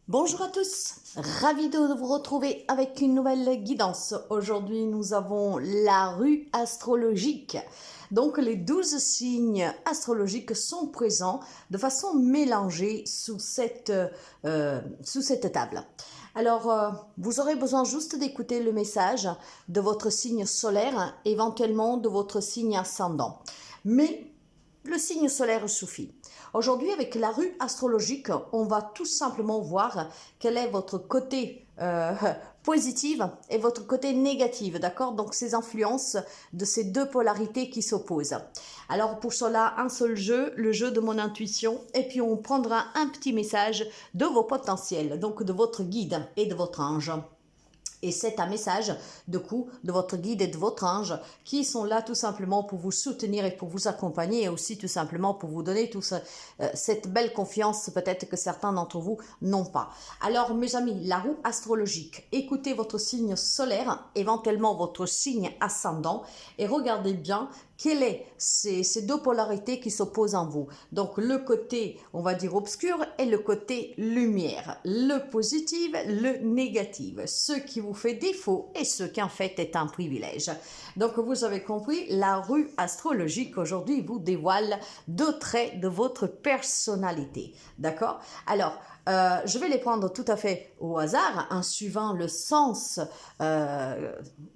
Bonjour à tous, ravi de vous retrouver avec une nouvelle guidance. Aujourd'hui, nous avons la rue astrologique. Donc, les 12 signes astrologiques sont présents de façon mélangée sous cette table. Alors, vous aurez besoin juste d'écouter le message de votre signe solaire, éventuellement de votre signe ascendant. Mais le signe solaire suffit. Aujourd'hui, avec la rue astrologique, on va tout simplement voir quel est votre côté positif et votre côté négatif, d'accord? Donc, ces influences de ces deux polarités qui s'opposent. Alors, pour cela, un seul jeu, le jeu de mon intuition, et puis on prendra un petit message de vos potentiels, donc de votre guide et de votre ange. Et c'est un message de votre guide et de votre ange qui sont là tout simplement pour vous soutenir et pour vous accompagner et aussi tout simplement pour vous donner cette belle confiance peut-être que certains d'entre vous n'ont pas. Alors mes amis, la roue astrologique, écoutez votre signe solaire, éventuellement votre signe ascendant et regardez bien quelles sont ces deux polarités qui s'opposent en vous. Donc le côté, on va dire, obscur et le côté lumière. Le positif, le négatif. Ce qui vous fait défaut et ce qui en fait est un privilège. Donc vous avez compris, la rue astrologique aujourd'hui vous dévoile deux traits de votre personnalité. D'accord? Alors, je vais les prendre tout à fait au hasard, en suivant le sens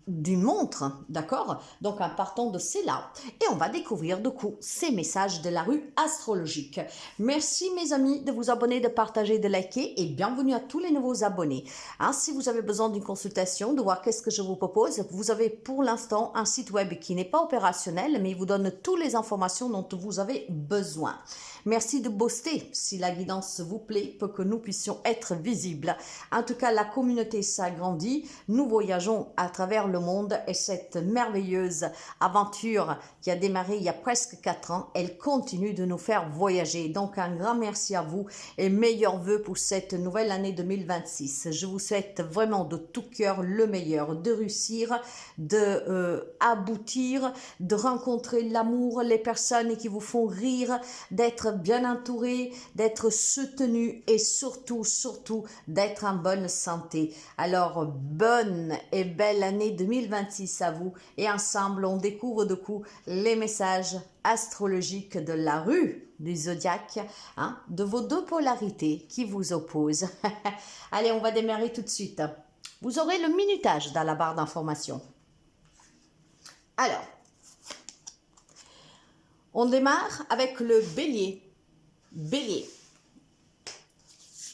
d'une montre, d'accord? Donc en partant de cela, et on va découvrir du coup ces messages de la rue astrologique. Merci mes amis de vous abonner, de partager, de liker et bienvenue à tous les nouveaux abonnés. Hein, si vous avez besoin d'une consultation, de voir qu'est-ce que je vous propose, vous avez pour l'instant un site web qui n'est pas opérationnel, mais il vous donne toutes les informations dont vous avez besoin. Merci de booster si la guidance vous plaît pour que nous puissions être visibles. En tout cas, la communauté s'agrandit. Nous voyageons à travers le monde et cette merveilleuse aventure qui a démarré il y a presque 4 ans, elle continue de nous faire voyager. Donc, un grand merci à vous et meilleurs vœux pour cette nouvelle année 2026. Je vous souhaite vraiment de tout cœur le meilleur, de réussir, aboutir, de rencontrer l'amour, les personnes qui vous font rire, d'être bien entouré, d'être soutenu et surtout d'être en bonne santé. Alors, bonne et belle année 2026 à vous et ensemble, on découvre de coup les messages astrologiques de la rue du zodiaque, hein, de vos deux polarités qui vous opposent. Allez, on va démarrer tout de suite. Vous aurez le minutage dans la barre d'information. Alors, on démarre avec le bélier. Bélier.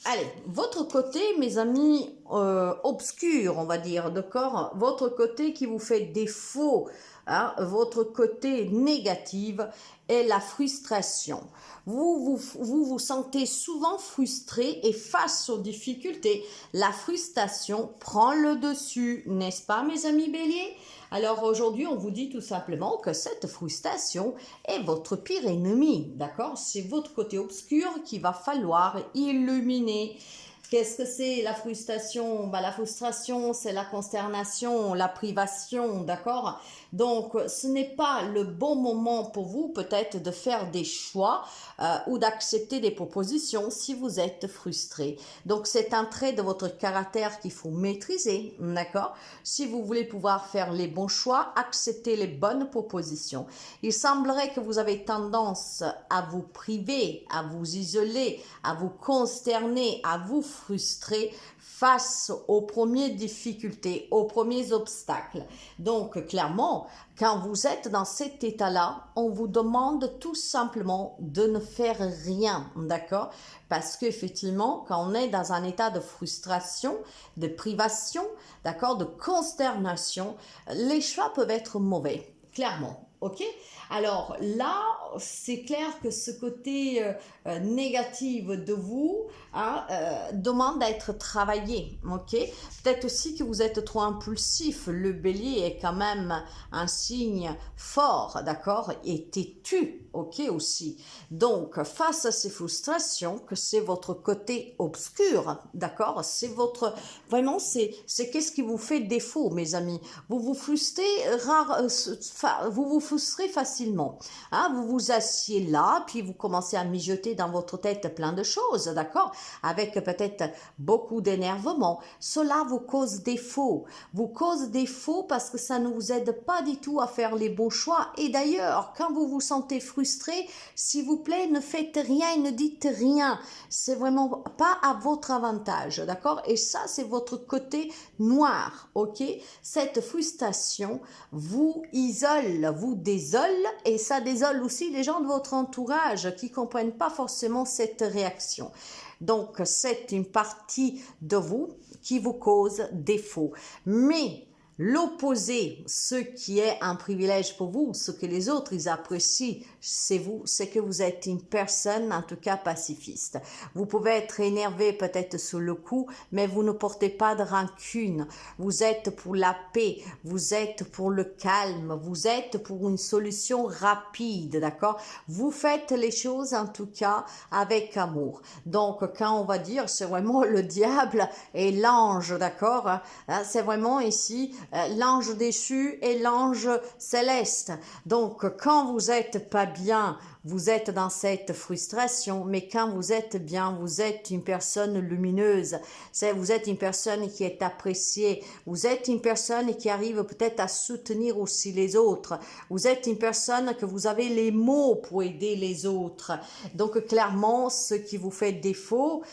Allez, votre côté, mes amis, obscur, on va dire, d'accord? Votre côté qui vous fait défaut, hein, votre côté négatif est la frustration. Vous sentez souvent frustré et face aux difficultés, la frustration prend le dessus, n'est-ce pas, mes amis béliers? Alors aujourd'hui, on vous dit tout simplement que cette frustration est votre pire ennemi, d'accord? C'est votre côté obscur qu'il va falloir illuminer. Qu'est-ce que c'est la frustration? La frustration, c'est la consternation, la privation, d'accord? Donc, ce n'est pas le bon moment pour vous peut-être de faire des choix ou d'accepter des propositions si vous êtes frustré. Donc, c'est un trait de votre caractère qu'il faut maîtriser, d'accord? Si vous voulez pouvoir faire les bons choix, accepter les bonnes propositions. Il semblerait que vous avez tendance à vous priver, à vous isoler, à vous consterner, à vous frustrer face aux premières difficultés, aux premiers obstacles. Donc, clairement, quand vous êtes dans cet état-là, on vous demande tout simplement de ne faire rien, d'accord? Parce qu'effectivement, quand on est dans un état de frustration, de privation, d'accord, de consternation, les choix peuvent être mauvais, clairement, ok? Alors là, c'est clair que ce côté négatif de vous hein, demande à être travaillé, ok? Peut-être aussi que vous êtes trop impulsif. Le bélier est quand même un signe fort, d'accord? Et têtu, ok aussi. Donc, face à ces frustrations, que c'est votre côté obscur, d'accord? C'est votre... Vraiment, c'est qu'est-ce qui vous fait défaut, mes amis? Vous vous frustrez, vous vous frustrez facilement. Hein, vous vous assiez là, puis vous commencez à mijoter dans votre tête plein de choses, d'accord? Avec peut-être beaucoup d'énervement. Cela vous cause défaut. Vous cause défaut parce que ça ne vous aide pas du tout à faire les bons choix. Et d'ailleurs, quand vous vous sentez frustré, s'il vous plaît, ne faites rien et ne dites rien. C'est vraiment pas à votre avantage, d'accord? Et ça, c'est votre côté noir, ok? Cette frustration vous isole, vous désole, et ça désole aussi les gens de votre entourage qui comprennent pas forcément cette réaction. Donc, c'est une partie de vous qui vous cause défaut. Mais l'opposé, ce qui est un privilège pour vous, ce que les autres ils apprécient, c'est vous, c'est que vous êtes une personne en tout cas pacifiste. Vous pouvez être énervé peut-être sur le coup, mais vous ne portez pas de rancune. Vous êtes pour la paix, vous êtes pour le calme, vous êtes pour une solution rapide, d'accord? Vous faites les choses en tout cas avec amour. Donc quand on va dire c'est vraiment le diable et l'ange, d'accord? C'est vraiment ici l'ange déchu et l'ange céleste. Donc, quand vous êtes pas bien, vous êtes dans cette frustration, mais quand vous êtes bien, vous êtes une personne lumineuse. Vous êtes une personne qui est appréciée. Vous êtes une personne qui arrive peut-être à soutenir aussi les autres. Vous êtes une personne que vous avez les mots pour aider les autres. Donc, clairement, ce qui vous fait défaut,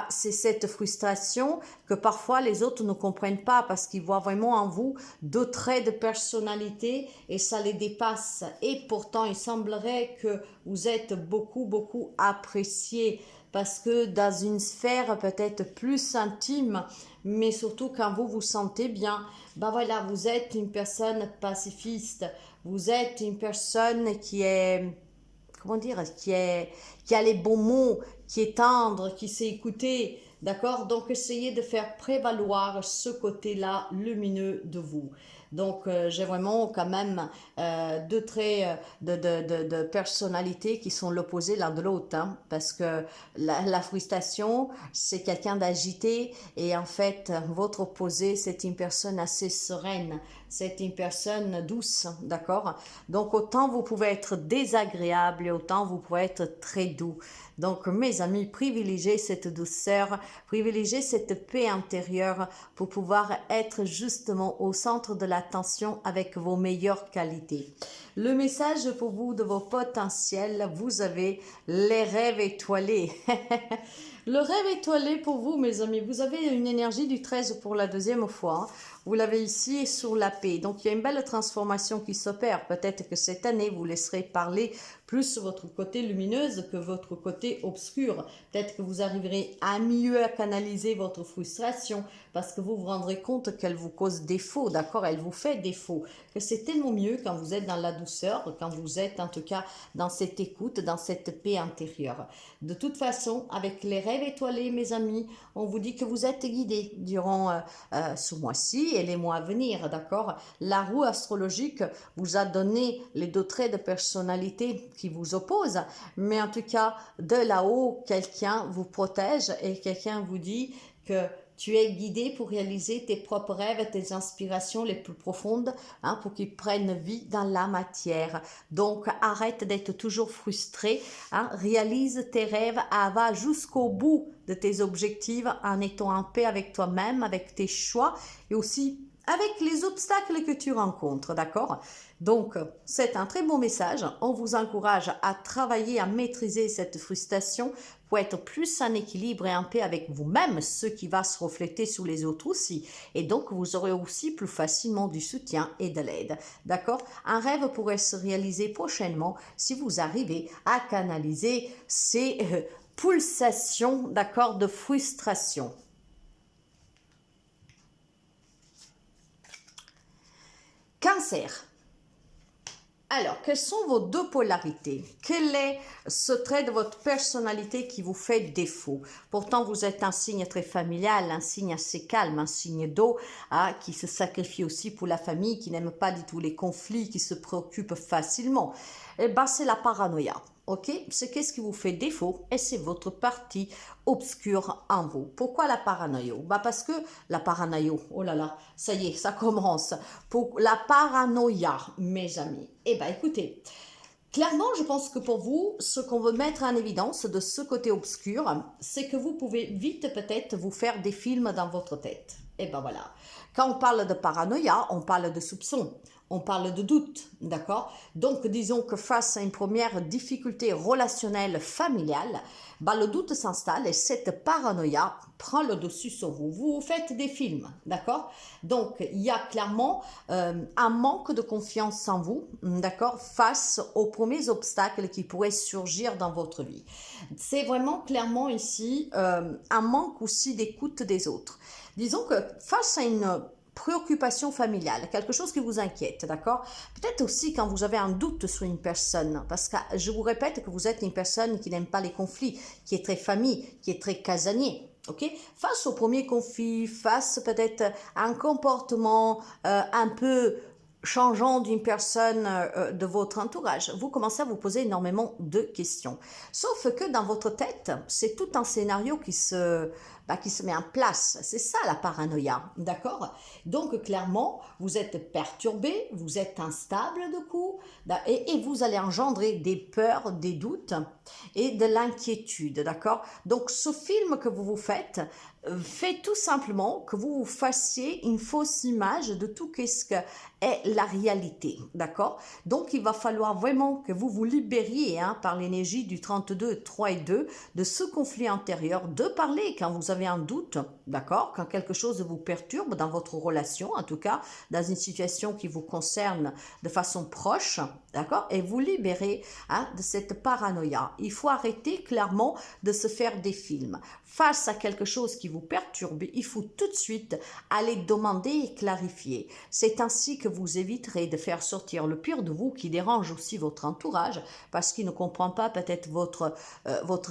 c'est cette frustration que parfois les autres ne comprennent pas parce qu'ils voient vraiment en vous deux traits de personnalité et ça les dépasse. Et pourtant, il semblerait que vous êtes beaucoup apprécié parce que dans une sphère peut-être plus intime, mais surtout quand vous vous sentez bien, ben voilà, vous êtes une personne pacifiste, vous êtes une personne qui est, comment dire, qui a les bons mots, qui est tendre, qui sait écouter, d'accord? Donc, essayez de faire prévaloir ce côté-là lumineux de vous. Donc, j'ai vraiment quand même deux traits de personnalité qui sont l'opposé l'un de l'autre. Hein, parce que la frustration, c'est quelqu'un d'agité. Et en fait, votre opposé, c'est une personne assez sereine. C'est une personne douce, d'accord? Donc, autant vous pouvez être désagréable et autant vous pouvez être très doux. Donc, mes amis, privilégiez cette douceur, privilégiez cette paix intérieure pour pouvoir être justement au centre de l'attention avec vos meilleures qualités. Le message pour vous de vos potentiels, vous avez les rêves étoilés. Le rêve étoilé pour vous, mes amis, vous avez une énergie du 13 pour la deuxième fois. Vous l'avez ici sur la paix. Donc, il y a une belle transformation qui s'opère. Peut-être que cette année, vous laisserez parler plus votre côté lumineuse que votre côté obscur. Peut-être que vous arriverez à mieux à canaliser votre frustration parce que vous vous rendrez compte qu'elle vous cause défaut, d'accord? Elle vous fait défaut. Que c'est tellement mieux quand vous êtes dans la douceur, quand vous êtes en tout cas dans cette écoute, dans cette paix intérieure. De toute façon, avec les rêves étoilés, mes amis, on vous dit que vous êtes guidés durant ce mois-ci et les mois à venir, d'accord? La roue astrologique vous a donné les deux traits de personnalité qui vous opposent, mais en tout cas, de là-haut, quelqu'un vous protège et quelqu'un vous dit que tu es guidé pour réaliser tes propres rêves, tes inspirations les plus profondes, hein, pour qu'ils prennent vie dans la matière. Donc, arrête d'être toujours frustré, hein, réalise tes rêves, va jusqu'au bout de tes objectifs en étant en paix avec toi-même, avec tes choix et aussi avec les obstacles que tu rencontres, d'accord? Donc, c'est un très bon message. On vous encourage à travailler, à maîtriser cette frustration pour être plus en équilibre et en paix avec vous-même, ce qui va se refléter sur les autres aussi. Et donc, vous aurez aussi plus facilement du soutien et de l'aide, d'accord? Un rêve pourrait se réaliser prochainement si vous arrivez à canaliser ces pulsations, d'accord, de frustration. Cancer. Alors, quelles sont vos deux polarités? Quel est ce trait de votre personnalité qui vous fait défaut? Pourtant, vous êtes un signe très familial, un signe assez calme, un signe d'eau, hein, qui se sacrifie aussi pour la famille, qui n'aime pas du tout les conflits, qui se préoccupe facilement. Eh ben, c'est la paranoïa. Ok, c'est qu'est-ce qui vous fait défaut et c'est votre partie obscure en vous. Pourquoi la paranoïa? Bah parce que la paranoïa, oh là là, ça y est, ça commence. Pour la paranoïa, mes amis. Eh ben écoutez, clairement, je pense que pour vous, ce qu'on veut mettre en évidence de ce côté obscur, c'est que vous pouvez vite peut-être vous faire des films dans votre tête. Et ben voilà. Quand on parle de paranoïa, on parle de soupçon, on parle de doute, d'accord? Donc disons que face à une première difficulté relationnelle familiale, bah, le doute s'installe et cette paranoïa prend le dessus sur vous. Vous faites des films, d'accord? Donc il y a clairement un manque de confiance en vous, d'accord, face aux premiers obstacles qui pourraient surgir dans votre vie. C'est vraiment clairement ici un manque aussi d'écoute des autres. Disons que face à une préoccupation familiale, quelque chose qui vous inquiète, d'accord? Peut-être aussi quand vous avez un doute sur une personne, parce que je vous répète que vous êtes une personne qui n'aime pas les conflits, qui est très famille, qui est très casanier. Ok, face au premier conflit, face peut-être à un comportement un peu changeant d'une personne de votre entourage, vous commencez à vous poser énormément de questions. Sauf que dans votre tête, c'est tout un scénario qui se met en place. C'est ça la paranoïa, d'accord? Donc clairement, vous êtes perturbé, vous êtes instable de coup, et vous allez engendrer des peurs, des doutes et de l'inquiétude, d'accord? Donc ce film que vous vous faites fait tout simplement que vous vous fassiez une fausse image de tout ce que est la réalité, d'accord? Donc il va falloir vraiment que vous vous libériez par l'énergie du 32, 3 et 2 de ce conflit intérieur, de parler quand vous avez un doute, d'accord? Quand quelque chose vous perturbe dans votre relation, en tout cas dans une situation qui vous concerne de façon proche, d'accord? Et vous libérer de cette paranoïa. Il faut arrêter clairement de se faire des films. Face à quelque chose qui vous perturbe, il faut tout de suite aller demander et clarifier. C'est ainsi que vous éviterez de faire sortir le pire de vous qui dérange aussi votre entourage parce qu'il ne comprend pas peut-être votre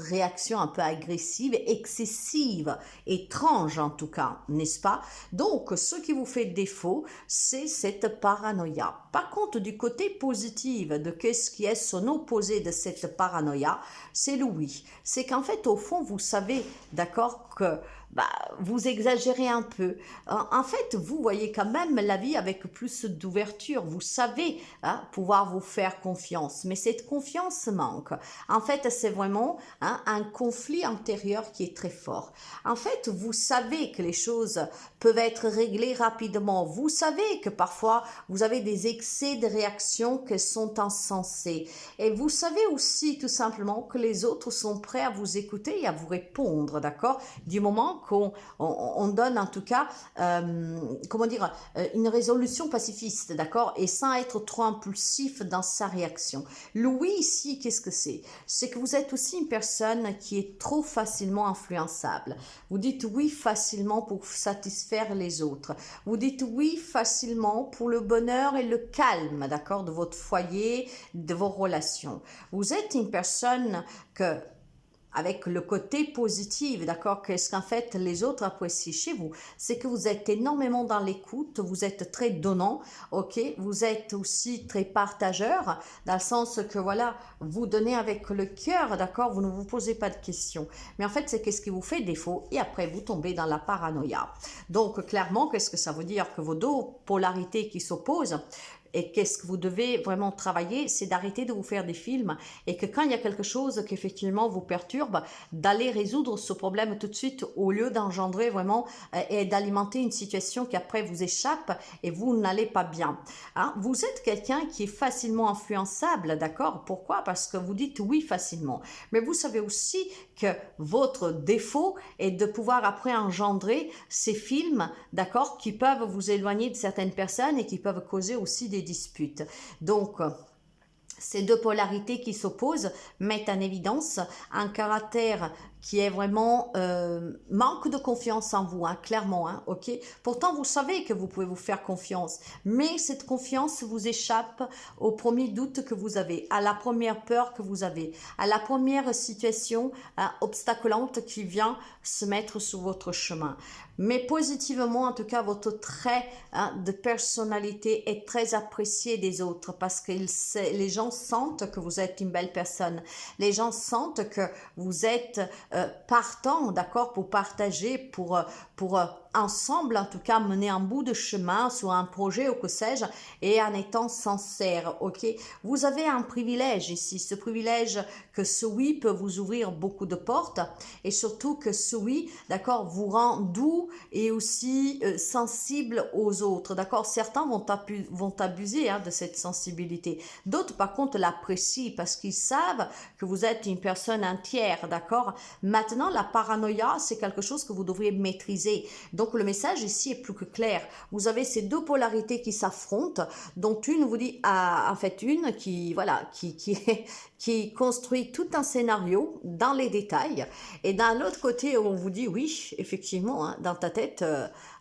réaction un peu agressive, excessive, étrange en tout cas, n'est-ce pas? Donc, ce qui vous fait défaut, c'est cette paranoïa. Par contre, du côté positif de qu'est-ce qui est son opposé de cette paranoïa, c'est le oui. C'est qu'en fait, au fond, vous savez, d'accord, que vous exagérez un peu. En fait, vous voyez quand même la vie avec plus d'ouverture. Vous savez pouvoir vous faire confiance, mais cette confiance manque. En fait, c'est vraiment un conflit intérieur qui est très fort. En fait, vous savez que les choses peuvent être réglées rapidement. Vous savez que parfois, vous avez des excès de réactions qui sont insensés. Et vous savez aussi tout simplement que les autres sont prêts à vous écouter et à vous répondre, d'accord? Du moment qu'on donne en tout cas, une résolution pacifiste, d'accord? Et sans être trop impulsif dans sa réaction. Le oui ici, qu'est-ce que c'est? C'est que vous êtes aussi une personne qui est trop facilement influençable. Vous dites oui facilement pour satisfaire les autres. Vous dites oui facilement pour le bonheur et le calme, d'accord, de votre foyer, de vos relations. Vous êtes une personne que avec le côté positif, d'accord, qu'est-ce qu'en fait les autres apprécient chez vous, c'est que vous êtes énormément dans l'écoute, vous êtes très donnant, ok, vous êtes aussi très partageur, dans le sens que voilà, vous donnez avec le cœur, d'accord, vous ne vous posez pas de questions, mais en fait c'est qu'est-ce qui vous fait défaut, et après vous tombez dans la paranoïa. Donc clairement, qu'est-ce que ça veut dire? Que vos deux polarités qui s'opposent, et qu'est-ce que vous devez vraiment travailler, c'est d'arrêter de vous faire des films et que quand il y a quelque chose qui effectivement vous perturbe, d'aller résoudre ce problème tout de suite au lieu d'engendrer vraiment et d'alimenter une situation qui après vous échappe et vous n'allez pas bien. Vous êtes quelqu'un qui est facilement influençable, d'accord? Pourquoi? Parce que vous dites oui facilement. Mais vous savez aussi que votre défaut est de pouvoir après engendrer ces films, d'accord, qui peuvent vous éloigner de certaines personnes et qui peuvent causer aussi des disputes. Donc, ces deux polarités qui s'opposent mettent en évidence un caractère qui est vraiment manque de confiance en vous, clairement, ok? Pourtant, vous savez que vous pouvez vous faire confiance, mais cette confiance vous échappe au premier doute que vous avez, à la première peur que vous avez, à la première situation obstaculante qui vient se mettre sur votre chemin. Mais positivement, en tout cas, votre trait de personnalité est très apprécié des autres parce que les gens gens sentent que vous êtes une belle personne. Les gens sentent que vous êtes partant, d'accord, pour partager, pour ensemble, en tout cas, mener un bout de chemin sur un projet ou que sais-je, et en étant sincère, ok? Vous avez un privilège ici, ce privilège que ce oui peut vous ouvrir beaucoup de portes, et surtout que ce oui, d'accord, vous rend doux et aussi sensible aux autres, d'accord? Certains vont abuser de cette sensibilité, d'autres par contre l'apprécient parce qu'ils savent que vous êtes une personne entière, d'accord? Maintenant, la paranoïa, c'est quelque chose que vous devriez maîtriser. Donc, le message ici est plus que clair. Vous avez ces deux polarités qui s'affrontent, dont une vous dit, en fait, une qui, voilà, qui construit tout un scénario dans les détails, et d'un autre côté, on vous dit, oui, effectivement, dans ta tête,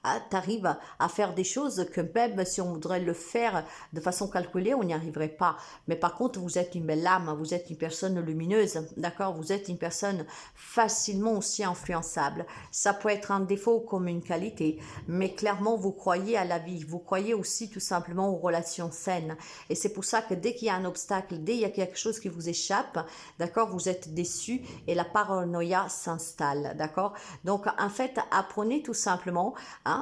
tu arrives à faire des choses que même si on voudrait le faire de façon calculée, on n'y arriverait pas. Mais par contre, vous êtes une belle âme, vous êtes une personne lumineuse, d'accord? Vous êtes une personne facilement aussi influençable. Ça peut être un défaut comme une qualité, mais clairement, vous croyez à la vie, vous croyez aussi tout simplement aux relations saines. Et c'est pour ça que dès qu'il y a un obstacle, dès qu'il y a quelque chose qui vous échappe, d'accord, vous êtes déçu et la paranoïa s'installe, d'accord? Donc, en fait, apprenez tout simplement,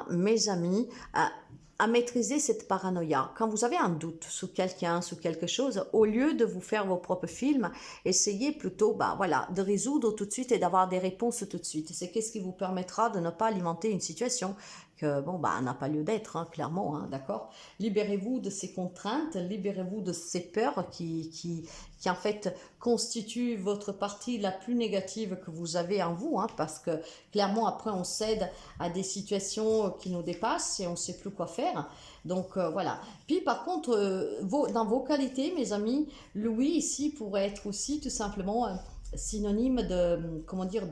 mes amis, à maîtriser cette paranoïa. Quand vous avez un doute sur quelqu'un, sur quelque chose, au lieu de vous faire vos propres films, essayez plutôt voilà, de résoudre tout de suite et d'avoir des réponses tout de suite. C'est ce qui vous permettra de ne pas alimenter une situation que, n'a pas lieu d'être, clairement, d'accord? Libérez-vous de ces contraintes, libérez-vous de ces peurs qui en fait constituent votre partie la plus négative que vous avez en vous, parce que clairement après on cède à des situations qui nous dépassent et on ne sait plus quoi faire. Donc voilà. Puis par contre, dans vos qualités, mes amis, le oui ici pourrait être aussi tout simplement synonyme de, comment dire,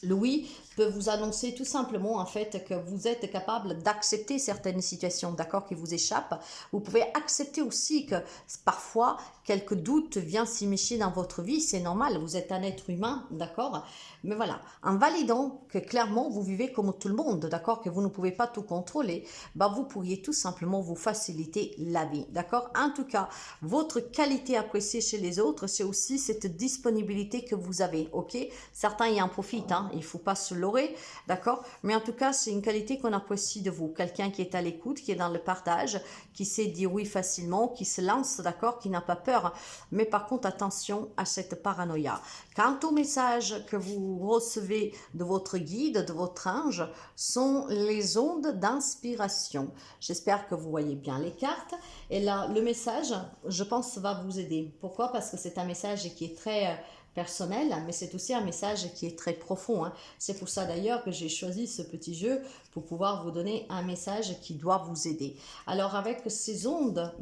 le oui peut vous annoncer tout simplement en fait que vous êtes capable d'accepter certaines situations, d'accord, qui vous échappent. Vous pouvez accepter aussi que parfois quelques doutes viennent s'immiscer dans votre vie, c'est normal, vous êtes un être humain, d'accord. Mais voilà, en validant que clairement vous vivez comme tout le monde, d'accord, que vous ne pouvez pas tout contrôler, vous pourriez tout simplement vous faciliter la vie, d'accord. En tout cas, votre qualité appréciée chez les autres, c'est aussi cette disponibilité que vous avez, ok. Certains y en profitent, il ne faut pas se leurrer, d'accord, mais en tout cas, c'est une qualité qu'on apprécie de vous, quelqu'un qui est à l'écoute, qui est dans le partage, qui sait dire oui facilement, qui se lance, d'accord, qui n'a pas peur, mais par contre, attention à cette paranoïa. Quant au message que vous recevez de votre guide, de votre ange, sont les ondes d'inspiration. J'espère que vous voyez bien les cartes. Et là, le message, je pense, va vous aider. Pourquoi? Parce que c'est un message qui est très personnel, mais c'est aussi un message qui est très profond. C'est pour ça d'ailleurs que j'ai choisi ce petit jeu pour pouvoir vous donner un message qui doit vous aider. Alors avec ces ondes,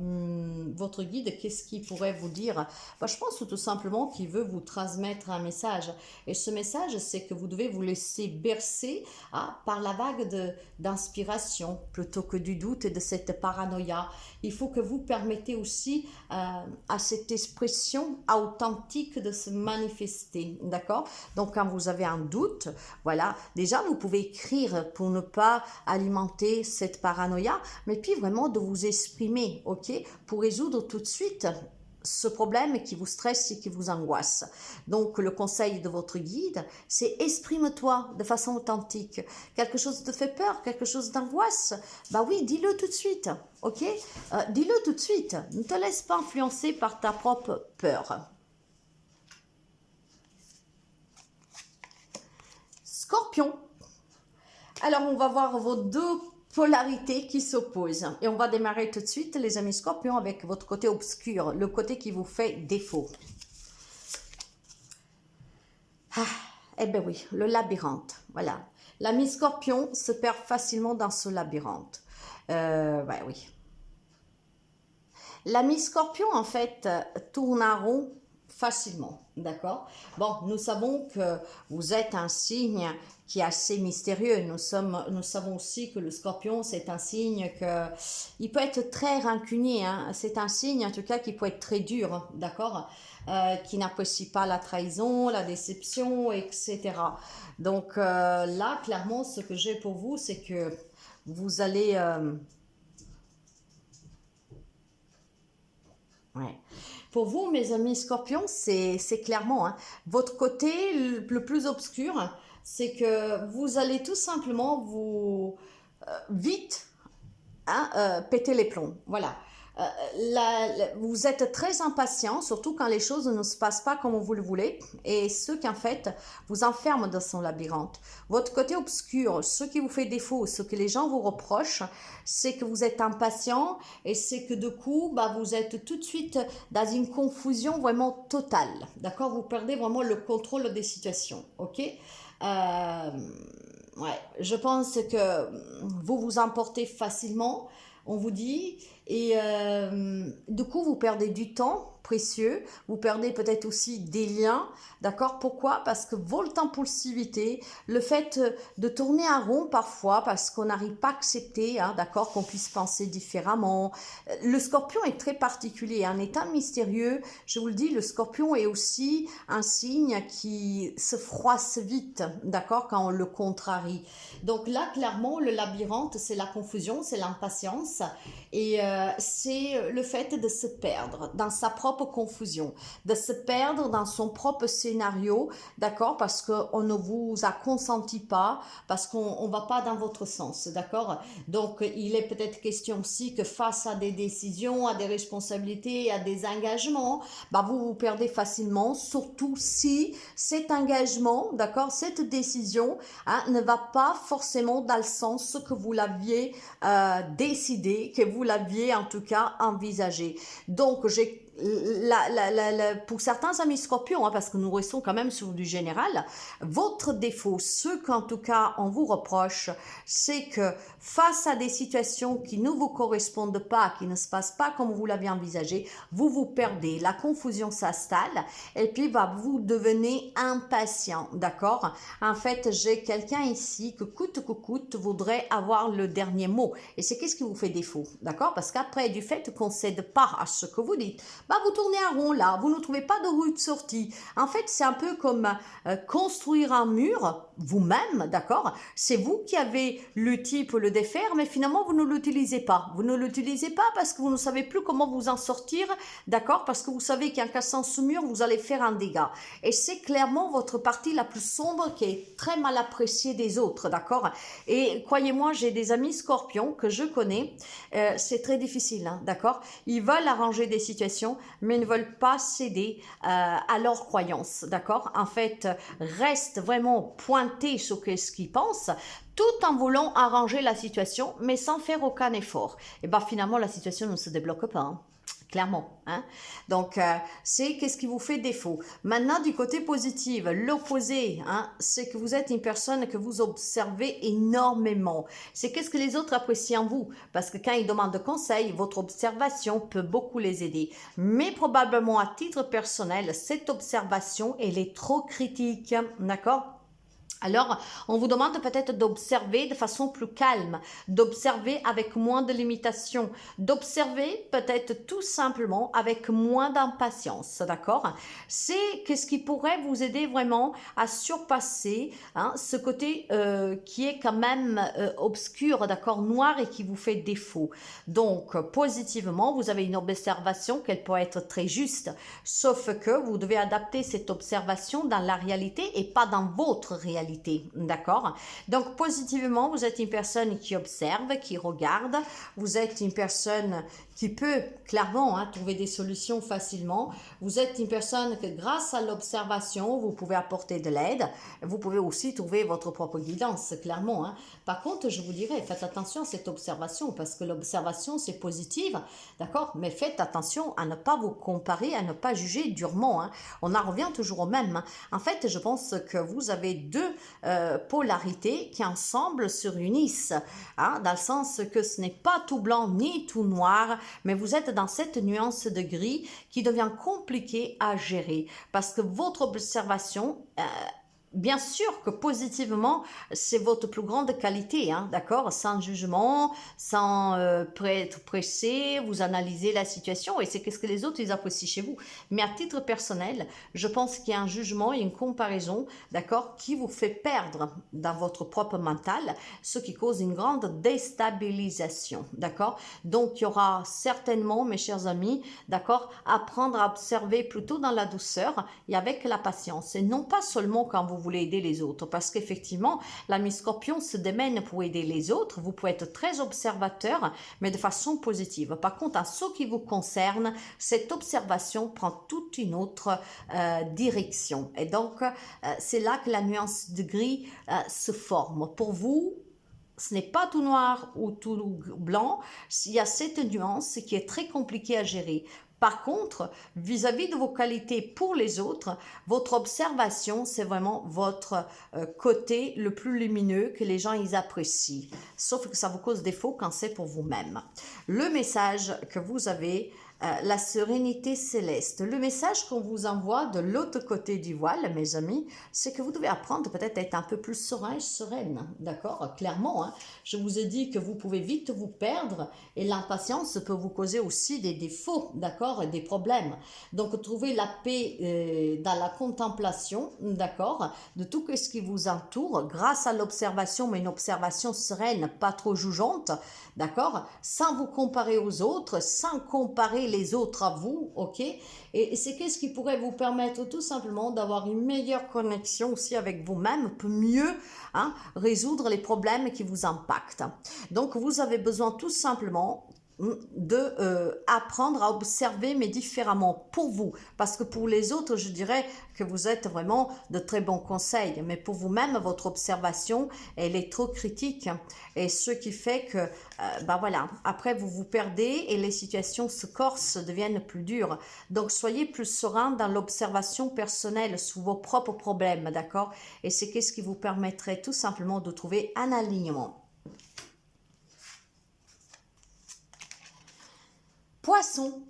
votre guide, qu'est-ce qu'il pourrait vous dire? Je pense tout simplement qu'il veut vous transmettre un message. Et ce message, c'est que vous devez vous laisser bercer par la vague d'inspiration plutôt que du doute et de cette paranoïa. Il faut que vous permettez aussi à cette expression authentique de se manifester, d'accord? Donc quand vous avez un doute, voilà, déjà vous pouvez écrire pour ne pas alimenter cette paranoïa, mais puis vraiment de vous exprimer, ok? Pour résoudre tout de suite ce problème qui vous stresse et qui vous angoisse. Donc le conseil de votre guide, c'est exprime-toi de façon authentique. Quelque chose te fait peur, quelque chose d'angoisse, oui, dis-le tout de suite, ok? Dis-le tout de suite, ne te laisse pas influencer par ta propre peur. Scorpion. Alors on va voir vos deux polarités qui s'opposent. Et on va démarrer tout de suite, les amis Scorpions, avec votre côté obscur, le côté qui vous fait défaut. Eh bien oui, le labyrinthe, voilà. L'ami Scorpion se perd facilement dans ce labyrinthe. Oui. L'ami Scorpion, en fait, tourne en rond facilement, d'accord? Bon, nous savons que vous êtes un signe qui est assez mystérieux. Nous savons aussi que le Scorpion, c'est un signe il peut être très rancunier. C'est un signe, en tout cas, qui peut être très dur, d'accord? Qui n'apprécie pas la trahison, la déception, etc. Donc là, clairement, ce que j'ai pour vous, c'est que vous allez... Ouais. Pour vous, mes amis scorpions, c'est clairement hein, votre côté le plus obscur, c'est que vous allez tout simplement vous vite hein, péter les plombs. Voilà. Vous êtes très impatient, surtout quand les choses ne se passent pas comme vous le voulez, et ce qu'en fait vous enferme dans son labyrinthe. Votre côté obscur, ce qui vous fait défaut, ce que les gens vous reprochent, c'est que vous êtes impatient et c'est que du coup, bah, vous êtes tout de suite dans une confusion vraiment totale. D'accord? Vous perdez vraiment le contrôle des situations. Ok? Euh, ouais, je pense que vous vous emportez facilement, on vous dit, et du coup vous perdez du temps précieux, vous perdez peut-être aussi des liens, d'accord? Pourquoi? Parce que votre impulsivité, le fait de tourner en rond parfois, parce qu'on n'arrive pas à accepter, hein, d'accord, qu'on puisse penser différemment. Le scorpion est très particulier, un état mystérieux, je vous le dis, le scorpion est aussi un signe qui se froisse vite, d'accord, quand on le contrarie. Donc là, clairement, le labyrinthe, c'est la confusion, c'est l'impatience et c'est le fait de se perdre dans sa propre confusion, de se perdre dans son propre scénario, d'accord, parce qu'on ne vous a consenti pas, parce qu'on ne va pas dans votre sens, d'accord. Donc, il est peut-être question aussi que face à des décisions, à des responsabilités, à des engagements, bah, vous vous perdez facilement, surtout si cet engagement, d'accord, cette décision hein, ne va pas forcément dans le sens que vous l'aviez décidé, que vous l'aviez en tout cas envisagé. Donc, pour certains amis scorpions, hein, parce que nous restons quand même sur du général, votre défaut, ce qu'en tout cas on vous reproche, c'est que face à des situations qui ne vous correspondent pas, qui ne se passent pas comme vous l'aviez envisagé, vous vous perdez, la confusion s'installe et puis bah, vous devenez impatient, d'accord? En fait, j'ai quelqu'un ici que coûte que coûte voudrait avoir le dernier mot et c'est qu'est-ce qui vous fait défaut, d'accord? Parce qu'après, du fait qu'on ne cède pas à ce que vous dites, bah, vous tournez en rond là, vous ne trouvez pas de rue de sortie. En fait, c'est un peu comme construire un mur vous-même, d'accord? C'est vous qui avez l'outil pour le défaire, mais finalement, vous ne l'utilisez pas. Vous ne l'utilisez pas parce que vous ne savez plus comment vous en sortir, d'accord? Parce que vous savez qu'en cassant ce mur, vous allez faire un dégât. Et c'est clairement votre partie la plus sombre qui est très mal appréciée des autres, d'accord? Et croyez-moi, j'ai des amis scorpions que je connais, c'est très difficile, hein, d'accord? Ils veulent arranger des situations, mais ne veulent pas céder à leurs croyances, d'accord? En fait, restent vraiment pointés sur ce qu'ils pensent, tout en voulant arranger la situation, mais sans faire aucun effort. Et bien finalement, la situation ne se débloque pas, hein. Clairement. Hein? Donc, c'est qu'est-ce qui vous fait défaut. Maintenant, du côté positif, l'opposé, hein, c'est que vous êtes une personne que vous observez énormément. C'est qu'est-ce que les autres apprécient en vous. Parce que quand ils demandent conseil, votre observation peut beaucoup les aider. Mais probablement à titre personnel, cette observation, elle est trop critique. D'accord? Alors, on vous demande peut-être d'observer de façon plus calme, d'observer avec moins de limitations, d'observer peut-être tout simplement avec moins d'impatience, d'accord? C'est qu'est-ce qui pourrait vous aider vraiment à surpasser hein, ce côté qui est quand même obscur, d'accord, noir et qui vous fait défaut. Donc, positivement, vous avez une observation qu'elle peut être très juste, sauf que vous devez adapter cette observation dans la réalité et pas dans votre réalité. D'accord? Donc, positivement, vous êtes une personne qui observe, qui regarde. Vous êtes une personne qui peut clairement hein, trouver des solutions facilement. Vous êtes une personne que grâce à l'observation, vous pouvez apporter de l'aide. Vous pouvez aussi trouver votre propre guidance, clairement. Hein. Par contre, je vous dirais, faites attention à cette observation parce que l'observation, c'est positive. D'accord? Mais faites attention à ne pas vous comparer, à ne pas juger durement. Hein. On en revient toujours au même. Hein. En fait, je pense que vous avez deux polarités qui ensemble se réunissent, hein, dans le sens que ce n'est pas tout blanc ni tout noir, mais vous êtes dans cette nuance de gris qui devient compliquée à gérer parce que votre observation bien sûr que positivement, c'est votre plus grande qualité, hein, d'accord? Sans jugement, sans être pressé, vous analysez la situation et c'est qu'est-ce que les autres ils apprécient chez vous. Mais à titre personnel, je pense qu'il y a un jugement et une comparaison, d'accord, qui vous fait perdre dans votre propre mental, ce qui cause une grande déstabilisation, d'accord? Donc il y aura certainement, mes chers amis, d'accord, apprendre à observer plutôt dans la douceur et avec la patience et non pas seulement quand vous voulez aider les autres parce qu'effectivement l'ami Scorpion se démène pour aider les autres, vous pouvez être très observateur mais de façon positive. Par contre en ce qui vous concerne, cette observation prend toute une autre direction et donc c'est là que la nuance de gris se forme. Pour vous, ce n'est pas tout noir ou tout blanc, il y a cette nuance qui est très compliquée à gérer. Par contre, vis-à-vis de vos qualités pour les autres, votre observation, c'est vraiment votre côté le plus lumineux que les gens ils apprécient. Sauf que ça vous cause défaut quand c'est pour vous-même. Le message que vous avez, la sérénité céleste. Le message qu'on vous envoie de l'autre côté du voile, mes amis, c'est que vous devez apprendre peut-être à être un peu plus serein et sereine, d'accord? Clairement, hein, je vous ai dit que vous pouvez vite vous perdre et l'impatience peut vous causer aussi des défauts, d'accord? Des problèmes. Donc, trouvez la paix dans la contemplation, d'accord? De tout ce qui vous entoure grâce à l'observation, mais une observation sereine, pas trop jugeante, d'accord? Sans vous comparer aux autres, sans comparer les autres à vous, ok? Et c'est qu'est-ce qui pourrait vous permettre tout simplement d'avoir une meilleure connexion aussi avec vous-même, pour mieux résoudre les problèmes qui vous impactent. Donc vous avez besoin tout simplement de apprendre à observer mais différemment pour vous parce que pour les autres je dirais que vous êtes vraiment de très bons conseils mais pour vous-même votre observation elle est trop critique et ce qui fait que voilà après vous vous perdez et les situations se corsent deviennent plus dures donc soyez plus serein dans l'observation personnelle sous vos propres problèmes d'accord et c'est qu'est-ce qui vous permettrait tout simplement de trouver un alignement. Poisson.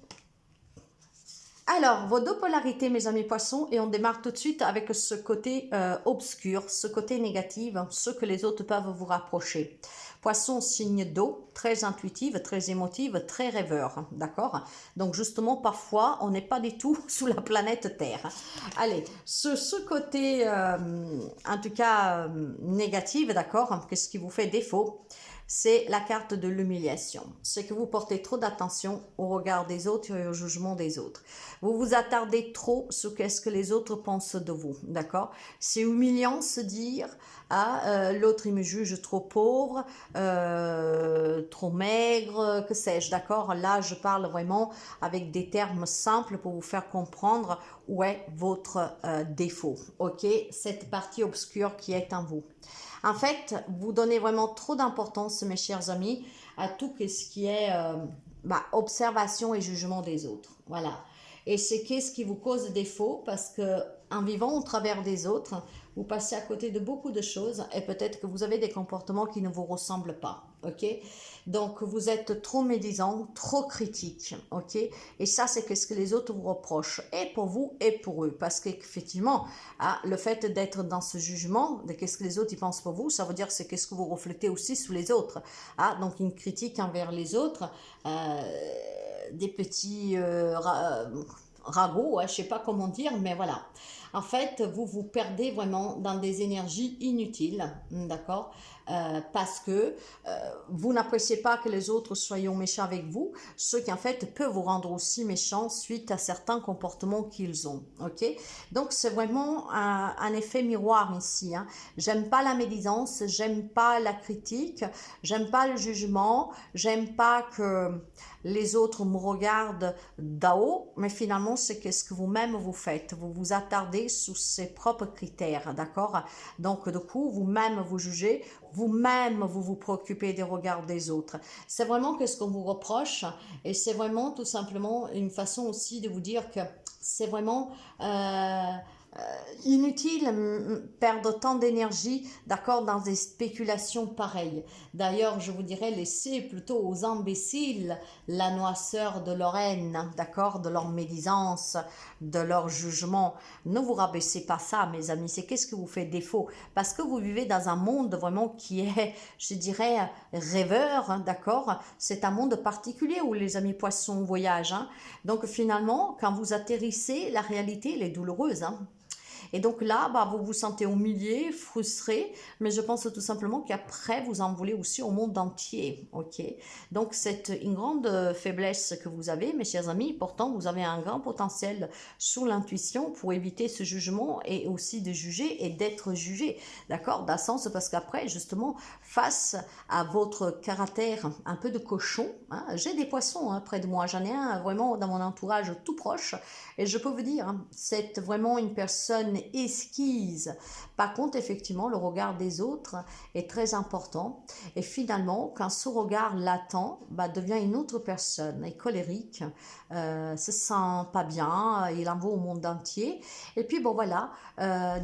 Alors, vos deux polarités, mes amis poissons, et on démarre tout de suite avec ce côté obscur, ce côté négatif, ce que les autres peuvent vous rapprocher. Poisson, signe d'eau, très intuitive, très émotive, très rêveur, d'accord? Donc justement, parfois, on n'est pas du tout sous la planète Terre. Allez, ce côté, en tout cas, négatif, d'accord? Qu'est-ce qui vous fait défaut? C'est la carte de l'humiliation. C'est que vous portez trop d'attention au regard des autres et au jugement des autres. Vous vous attardez trop sur qu'est-ce que les autres pensent de vous, d'accord? C'est humiliant se dire, l'autre il me juge trop pauvre, trop maigre, que sais-je, d'accord? Là, je parle vraiment avec des termes simples pour vous faire comprendre où est votre défaut, ok? Cette partie obscure qui est en vous. En fait, vous donnez vraiment trop d'importance, mes chers amis, à tout ce qui est observation et jugement des autres. Voilà. Et c'est qu'est-ce qui vous cause défaut parce que en vivant au travers des autres, vous passez à côté de beaucoup de choses et peut-être que vous avez des comportements qui ne vous ressemblent pas, ok? Donc, vous êtes trop médisant, trop critique, ok? Et ça, c'est ce que les autres vous reprochent, et pour vous et pour eux. Parce qu'effectivement, le fait d'être dans ce jugement de qu'est-ce que les autres ils pensent pour vous, ça veut dire c'est qu'est-ce que vous reflétez aussi sous les autres. Donc, une critique envers les autres, des petits ragots, je ne sais pas comment dire, mais voilà. En fait, vous vous perdez vraiment dans des énergies inutiles, d'accord? Parce que vous n'appréciez pas que les autres soient méchants avec vous, ce qui en fait peut vous rendre aussi méchant suite à certains comportements qu'ils ont, ok? Donc c'est vraiment un effet miroir ici, hein. J'aime pas la médisance, j'aime pas la critique, j'aime pas le jugement, j'aime pas que les autres me regardent d'en haut, mais finalement c'est qu'est-ce que vous-même vous faites, vous vous attardez sous ses propres critères, d'accord? Donc du coup, vous-même vous jugez, vous-même vous vous préoccupez des regards des autres. C'est vraiment qu'est-ce qu'on vous reproche et c'est vraiment tout simplement une façon aussi de vous dire que c'est vraiment inutile perdre tant d'énergie, d'accord, dans des spéculations pareilles. D'ailleurs, je vous dirais, laissez plutôt aux imbéciles la noirceur de leur haine, d'accord, de leur médisance, de leur jugement. Ne vous rabaissez pas ça, mes amis, c'est qu'est-ce que vous fait défaut, parce que vous vivez dans un monde vraiment qui est, je dirais, rêveur, hein, d'accord, c'est un monde particulier où les amis poissons voyagent, hein. Donc finalement, quand vous atterrissez, la réalité, elle est douloureuse, hein. Et donc là, bah, vous vous sentez humilié, frustré, mais je pense tout simplement qu'après, vous en voulez aussi au monde entier. Ok. Donc c'est une grande faiblesse que vous avez, mes chers amis. Pourtant, vous avez un grand potentiel sous l'intuition pour éviter ce jugement et aussi de juger et d'être jugé. D'accord? Dans le sens parce qu'après, justement, face à votre caractère un peu de cochon, hein, j'ai des poissons hein, près de moi. J'en ai un vraiment dans mon entourage tout proche. Et je peux vous dire, hein, c'est vraiment une personne esquisse. Par contre, effectivement, le regard des autres est très important. Et finalement, quand ce regard latent bah, devient une autre personne, est colérique, se sent pas bien, il en vaut au monde entier. Et puis, bon, voilà,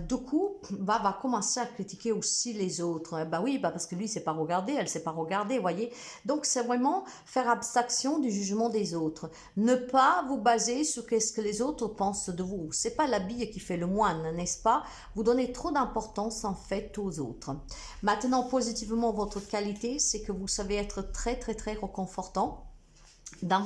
du coup, bah, va commencer à critiquer aussi les autres. Bah oui, bah, parce que lui, il ne s'est pas regardé, elle ne s'est pas regardée, voyez. Donc, c'est vraiment faire abstraction du jugement des autres. Ne pas vous baser sur ce que les autres pensent de vous. C'est pas l'habit qui fait le moine, n'est-ce pas? Vous donnez trop d'importance en fait aux autres. Maintenant, positivement, votre qualité, c'est que vous savez être très très très réconfortant dans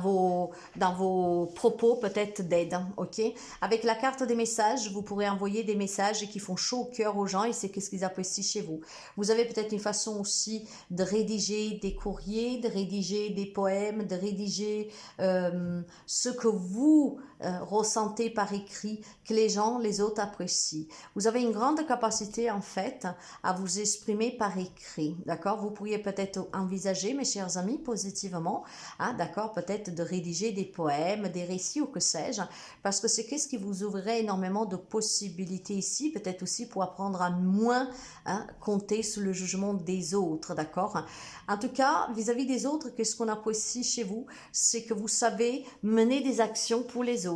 vos propos peut-être d'aide, ok? Avec la carte des messages, vous pourrez envoyer des messages qui font chaud au cœur aux gens et c'est ce qu'ils apprécient chez vous. Vous avez peut-être une façon aussi de rédiger des courriers, de rédiger des poèmes, de rédiger ce que vous ressentez par écrit, que les gens, les autres apprécient. Vous avez une grande capacité en fait à vous exprimer par écrit, d'accord? Vous pourriez peut-être envisager, mes chers amis, positivement, hein, d'accord, peut-être de rédiger des poèmes, des récits ou que sais-je, parce que c'est qu'est-ce qui vous ouvrirait énormément de possibilités ici, peut-être aussi pour apprendre à moins hein, compter sur le jugement des autres, d'accord. En tout cas, vis-à-vis des autres, qu'est-ce qu'on apprécie chez vous, c'est que vous savez mener des actions pour les autres.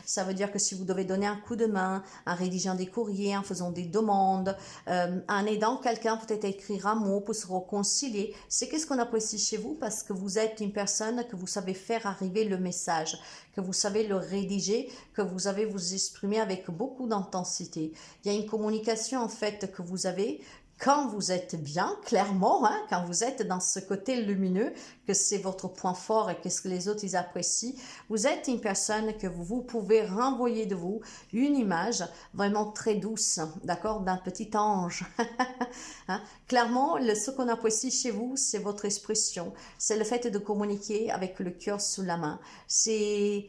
Ça veut dire que si vous devez donner un coup de main, en rédigeant des courriers, en faisant des demandes, en aidant quelqu'un peut-être à écrire un mot pour se réconcilier, c'est qu'est-ce qu'on apprécie chez vous parce que vous êtes une personne que vous savez faire arriver le message, que vous savez le rédiger, que vous savez vous exprimer avec beaucoup d'intensité. Il y a une communication en fait que vous avez quand vous êtes bien, clairement, hein, quand vous êtes dans ce côté lumineux, que c'est votre point fort et qu'est-ce que les autres ils apprécient, vous êtes une personne que vous pouvez renvoyer de vous une image vraiment très douce, d'accord, d'un petit ange. Hein. Clairement, ce qu'on apprécie chez vous, c'est votre expression, c'est le fait de communiquer avec le cœur sous la main, c'est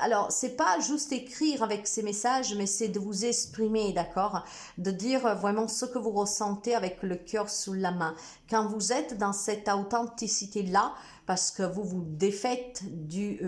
alors, c'est pas juste écrire avec ces messages, mais c'est de vous exprimer, d'accord? De dire vraiment ce que vous ressentez avec le cœur sous la main. Quand vous êtes dans cette authenticité-là, parce que vous vous défaites du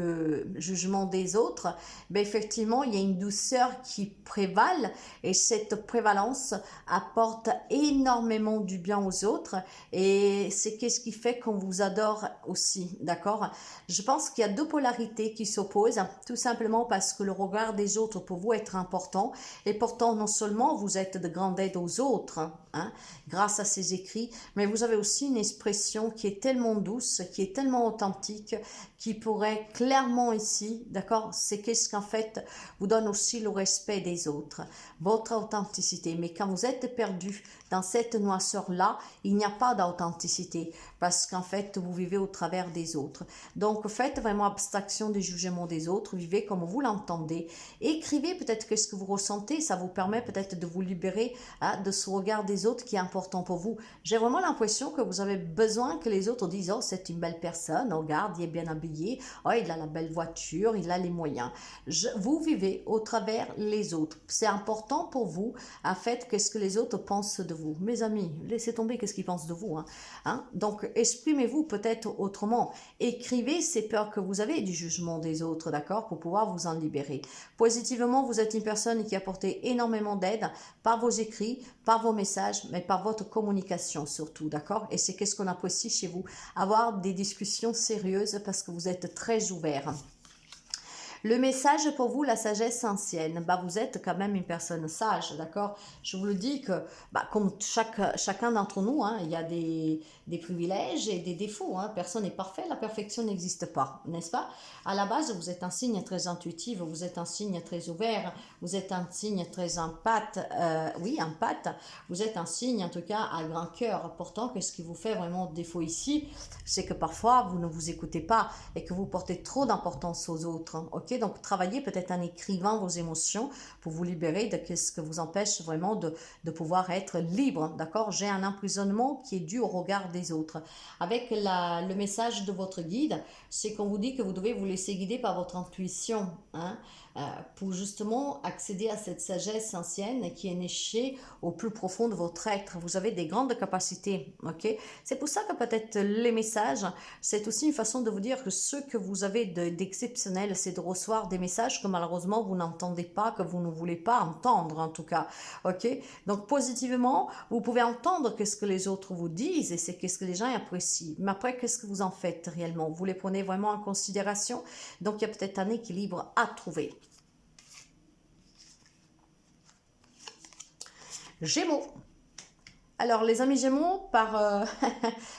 jugement des autres, ben effectivement, il y a une douceur qui prévale et cette prévalence apporte énormément du bien aux autres et c'est qu'est-ce qui fait qu'on vous adore aussi, d'accord? Je pense qu'il y a deux polarités qui s'opposent, tout simplement parce que le regard des autres pour vous est important et pourtant non seulement vous êtes de grande aide aux autres, hein, grâce à ces écrits, mais vous avez aussi une expression qui est tellement douce, qui est tellement authentique, qui pourrait clairement ici, d'accord, c'est qu'est-ce qu'en fait vous donne aussi le respect des autres, votre authenticité. Mais quand vous êtes perdu dans cette noirceur-là, il n'y a pas d'authenticité parce qu'en fait vous vivez au travers des autres. Donc faites vraiment abstraction du jugement des autres, vivez comme vous l'entendez, écrivez peut-être ce que vous ressentez, ça vous permet peut-être de vous libérer hein, de ce regard des autres qui est important pour vous. J'ai vraiment l'impression que vous avez besoin que les autres disent « Oh, c'est une belle personne, oh, regarde, il est bien habillé, oh, il a la belle voiture, il a les moyens. » Vous vivez au travers les autres. C'est important pour vous, en fait, qu'est-ce que les autres pensent de vous. Mes amis, laissez tomber qu'est-ce qu'ils pensent de vous. Hein? Donc, exprimez-vous peut-être autrement. Écrivez ces peurs que vous avez du jugement des autres, d'accord, pour pouvoir vous en libérer. Positivement, vous êtes une personne qui apporte énormément d'aide par vos écrits, par vos messages, mais par votre communication surtout, d'accord? Et c'est qu'est-ce qu'on apprécie chez vous, avoir des discussions sérieuses parce que vous êtes très ouvert. Le message pour vous, la sagesse ancienne, bah, vous êtes quand même une personne sage, d'accord? Je vous le dis que, bah, comme chacun d'entre nous, hein, il y a des privilèges et des défauts, hein. Personne n'est parfait, la perfection n'existe pas, n'est-ce pas? À la base, vous êtes un signe très intuitif, vous êtes un signe très ouvert, vous êtes un signe très oui, empathe, vous êtes un signe en tout cas à grand cœur. Pourtant, qu'est-ce qui vous fait vraiment défaut ici? C'est que parfois, vous ne vous écoutez pas et que vous portez trop d'importance aux autres, ok? Donc, travaillez peut-être en écrivant vos émotions pour vous libérer de ce que vous empêche vraiment de pouvoir être libre, d'accord? J'ai un emprisonnement qui est dû au regard des autres. Avec le message de votre guide, c'est qu'on vous dit que vous devez vous laisser guider par votre intuition, hein, pour justement accéder à cette sagesse ancienne qui est nichée au plus profond de votre être. Vous avez des grandes capacités, ok? C'est pour ça que peut-être les messages, c'est aussi une façon de vous dire que ce que vous avez d'exceptionnel, c'est de recevoir des messages que malheureusement vous n'entendez pas, que vous ne voulez pas entendre en tout cas, ok? Donc positivement, vous pouvez entendre qu'est-ce que les autres vous disent et c'est qu'est-ce que les gens apprécient. Mais après, qu'est-ce que vous en faites réellement? Vous les prenez vraiment en considération? Donc il y a peut-être un équilibre à trouver. Gémeaux. Alors, les amis Gémeaux,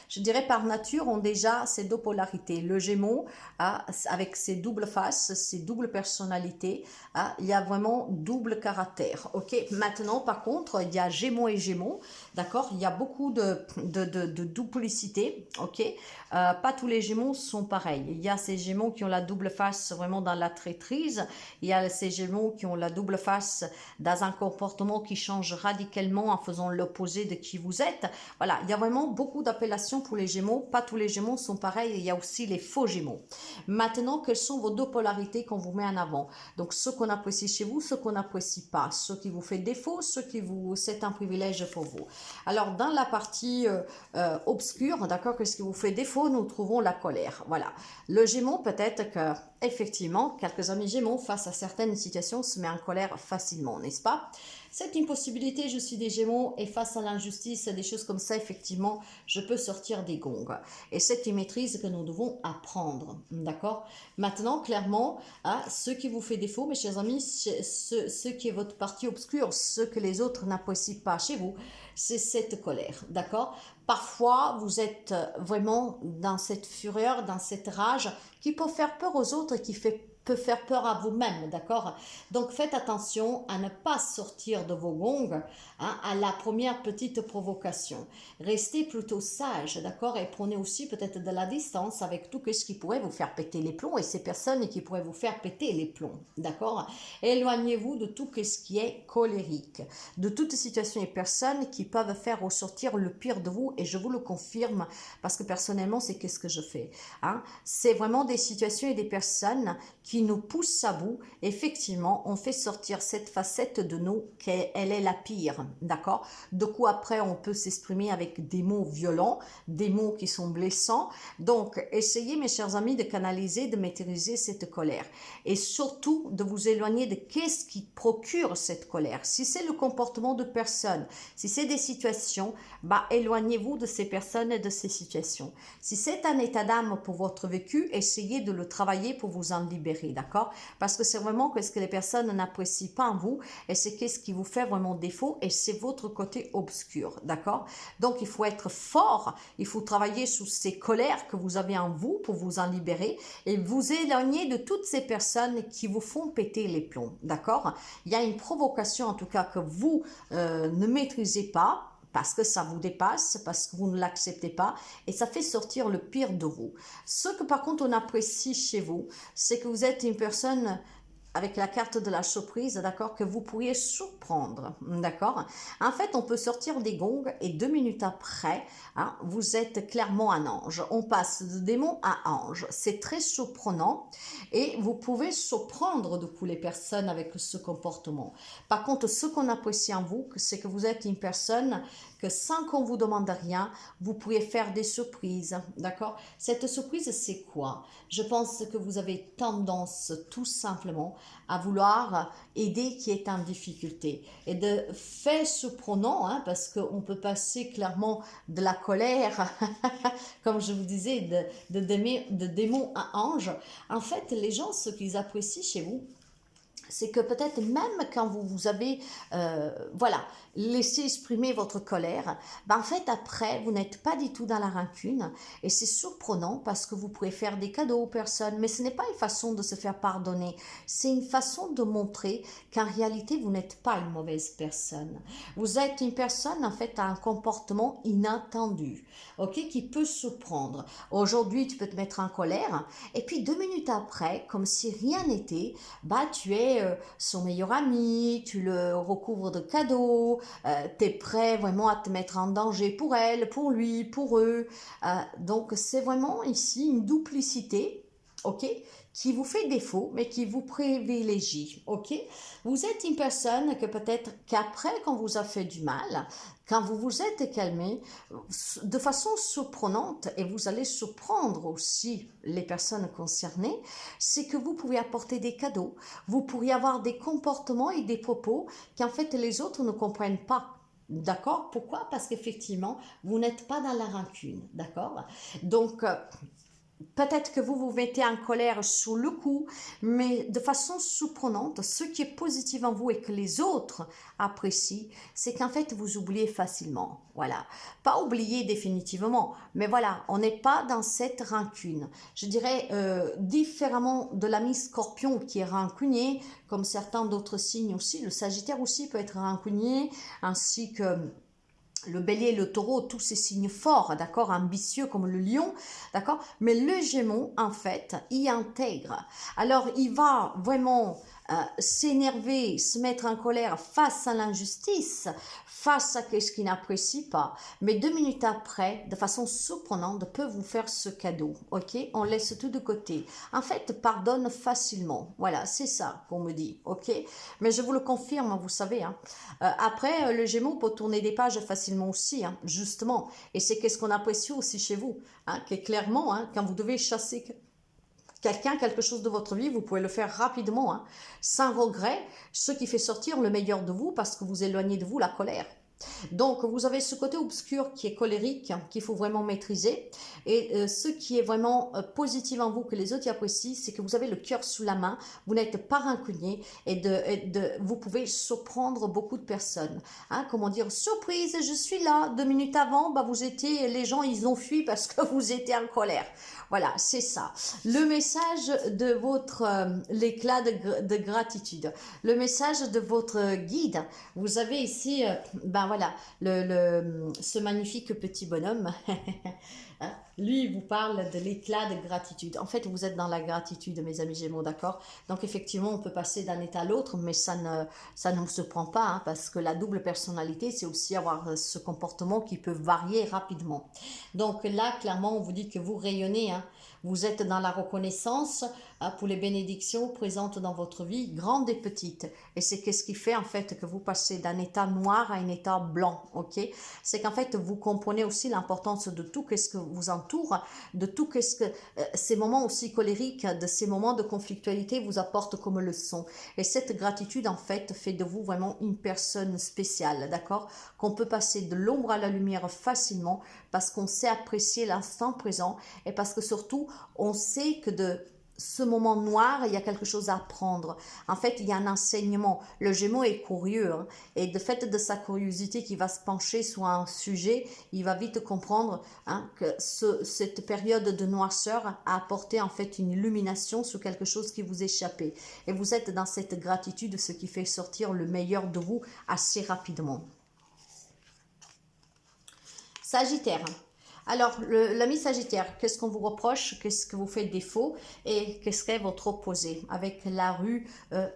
je dirais par nature, ont déjà ces deux polarités. Le Gémeaux, avec ses doubles faces, ses doubles personnalités, il y a vraiment double caractère. Ok. Maintenant, par contre, il y a Gémeaux et Gémeaux, d'accord. Il y a beaucoup de duplicité, ok. Pas tous les Gémeaux sont pareils. Il y a ces Gémeaux qui ont la double face vraiment dans la traîtrise. Il y a ces Gémeaux qui ont la double face dans un comportement qui change radicalement en faisant l'opposé de qui vous êtes. Voilà, il y a vraiment beaucoup d'appellations pour les Gémeaux. Pas tous les Gémeaux sont pareils. Il y a aussi les faux Gémeaux. Maintenant, quelles sont vos deux polarités qu'on vous met en avant? Donc, ce qu'on apprécie chez vous, ce qu'on n'apprécie pas, ce qui vous fait défaut, c'est un privilège pour vous. Alors, dans la partie obscure, d'accord, qu'est-ce qui vous fait défaut? Nous trouvons la colère. Voilà. Le Gémeaux, peut-être que effectivement, quelques amis Gémeaux, face à certaines situations, se mettent en colère facilement, n'est-ce pas? C'est une possibilité, je suis des Gémeaux, et face à l'injustice, des choses comme ça, effectivement, je peux sortir des gongs. Et c'est une maîtrise que nous devons apprendre, d'accord? Maintenant, clairement, ce qui vous fait défaut, mes chers amis, ce qui est votre partie obscure, ce que les autres n'apprécient pas chez vous, c'est cette colère, d'accord? Parfois, vous êtes vraiment dans cette fureur, dans cette rage qui peut faire peur aux autres et qui peut faire peur à vous-même, d'accord? Donc, faites attention à ne pas sortir de vos gongs à la première petite provocation. Restez plutôt sage, d'accord? Et prenez aussi peut-être de la distance avec tout ce qui pourrait vous faire péter les plombs et ces personnes qui pourraient vous faire péter les plombs, d'accord? Éloignez-vous de tout ce qui est colérique, de toutes situations et personnes qui peuvent faire ressortir le pire de vous, et je vous le confirme parce que personnellement, c'est qu'est-ce que je fais, hein? C'est vraiment des situations et des personnes qui nous poussent à bout. Effectivement, on fait sortir cette facette de nous qu'elle est la pire, d'accord? De quoi après, on peut s'exprimer avec des mots violents, des mots qui sont blessants. Donc, essayez, mes chers amis, de canaliser, de maîtriser cette colère. Et surtout, de vous éloigner de qu'est-ce qui procure cette colère. Si c'est le comportement de personnes, si c'est des situations, éloignez-vous de ces personnes et de ces situations. Si c'est un état d'âme pour votre vécu, essayez de le travailler pour vous en libérer, d'accord? Parce que c'est vraiment ce que les personnes n'apprécient pas en vous, et c'est qu'est-ce qui vous fait vraiment défaut, et c'est votre côté obscur, d'accord? Donc, il faut être fort, il faut travailler sur ces colères que vous avez en vous pour vous en libérer, et vous éloigner de toutes ces personnes qui vous font péter les plombs, d'accord? Il y a une provocation, en tout cas, que vous ne maîtrisez pas, parce que ça vous dépasse, parce que vous ne l'acceptez pas, et ça fait sortir le pire de vous. Ce que par contre on apprécie chez vous, c'est que vous êtes une personne avec la carte de la surprise, d'accord, que vous pourriez surprendre, d'accord? En fait, on peut sortir des gongs et 2 minutes après, vous êtes clairement un ange. On passe de démon à ange. C'est très surprenant et vous pouvez surprendre du coup les personnes avec ce comportement. Par contre, ce qu'on apprécie en vous, c'est que vous êtes une personne que sans qu'on vous demande rien, vous pouvez faire des surprises, d'accord? Cette surprise, c'est quoi? Je pense que vous avez tendance, tout simplement, à vouloir aider qui est en difficulté. Et de fait surprenant, hein, parce qu'on peut passer clairement de la colère, comme je vous disais, de démon à ange. En fait, les gens, ce qu'ils apprécient chez vous, c'est que peut-être même quand vous avez, voilà, laissé exprimer votre colère, ben en fait après, vous n'êtes pas du tout dans la rancune et c'est surprenant parce que vous pouvez faire des cadeaux aux personnes, mais ce n'est pas une façon de se faire pardonner, c'est une façon de montrer qu'en réalité, vous n'êtes pas une mauvaise personne. Vous êtes une personne, en fait, à un comportement inattendu, ok, qui peut surprendre. Aujourd'hui, tu peux te mettre en colère et puis 2 minutes après, comme si rien n'était, bah tu es son meilleur ami, tu le recouvres de cadeaux, tu es prêt vraiment à te mettre en danger pour elle, pour lui, pour eux. Donc c'est vraiment ici une duplicité, ok, qui vous fait défaut, mais qui vous privilégie, ok. Vous êtes une personne que peut-être qu'après, quand vous a fait du mal, quand vous vous êtes calmé, de façon surprenante, et vous allez surprendre aussi les personnes concernées, c'est que vous pouvez apporter des cadeaux, vous pourriez avoir des comportements et des propos qu'en fait les autres ne comprennent pas. D'accord? Pourquoi? Parce qu'effectivement, vous n'êtes pas dans la rancune. D'accord? Donc, peut-être que vous vous mettez en colère sous le coup, mais de façon surprenante, ce qui est positif en vous et que les autres apprécient, c'est qu'en fait, vous oubliez facilement. Voilà. Pas oublier définitivement, mais voilà, on n'est pas dans cette rancune. Je dirais différemment de l'ami Scorpion qui est rancunier, comme certains d'autres signes aussi. Le Sagittaire aussi peut être rancunier, ainsi que le bélier, le taureau, tous ces signes forts, d'accord, ambitieux comme le lion, d'accord, mais le gémeau, en fait, y intègre. Alors, il va vraiment s'énerver, se mettre en colère face à l'injustice, face à ce qu'il n'apprécie pas, mais 2 minutes après, de façon surprenante, peut vous faire ce cadeau, ok, on laisse tout de côté. En fait, pardonne facilement, voilà, c'est ça qu'on me dit, ok, mais je vous le confirme, vous savez, hein. Après, le Gémeaux peut tourner des pages facilement aussi, hein, justement. Et c'est qu'est-ce qu'on apprécie aussi chez vous, hein, que clairement, hein, quand vous devez chasser quelqu'un, quelque chose de votre vie, vous pouvez le faire rapidement, hein, sans regret, ce qui fait sortir le meilleur de vous parce que vous éloignez de vous la colère. Donc, vous avez ce côté obscur qui est colérique, qu'il faut vraiment maîtriser. Et ce qui est vraiment positif en vous, que les autres y apprécient, c'est que vous avez le cœur sous la main, vous n'êtes pas rancunier et vous pouvez surprendre beaucoup de personnes. Hein, comment dire, surprise, je suis là. 2 minutes avant, bah, les gens, ils ont fui parce que vous étiez en colère. Voilà, c'est ça. Le message de votre, l'éclat de gratitude. Le message de votre guide. Vous avez ici, ben voilà, ce magnifique petit bonhomme. Hein, lui, il vous parle de l'éclat de gratitude. En fait, vous êtes dans la gratitude, mes amis Gémeaux, d'accord? Donc, effectivement, on peut passer d'un état à l'autre, mais ça ne se prend pas, hein, parce que la double personnalité, c'est aussi avoir ce comportement qui peut varier rapidement. Donc là, clairement, on vous dit que vous rayonnez, hein. Vous êtes dans la reconnaissance pour les bénédictions présentes dans votre vie, grandes et petites. Et c'est qu'est-ce qui fait en fait que vous passez d'un état noir à un état blanc, ok? C'est qu'en fait, vous comprenez aussi l'importance de tout ce que vous entoure, de tout ce que ces moments aussi colériques, de ces moments de conflictualité vous apportent comme leçon. Et cette gratitude, en fait de vous vraiment une personne spéciale, d'accord? Qu'on peut passer de l'ombre à la lumière facilement parce qu'on sait apprécier l'instant présent et parce que surtout, on sait que de ce moment noir, il y a quelque chose à apprendre. En fait, il y a un enseignement. Le Gémeaux est curieux, hein, et de fait de sa curiosité qui va se pencher sur un sujet, il va vite comprendre, hein, que cette période de noirceur a apporté en fait une illumination sur quelque chose qui vous échappait. Et vous êtes dans cette gratitude, ce qui fait sortir le meilleur de vous assez rapidement. Sagittaire. Alors, l'ami Sagittaire, qu'est-ce qu'on vous reproche? Qu'est-ce que vous faites défaut? Et qu'est-ce qu'est votre opposé avec la rue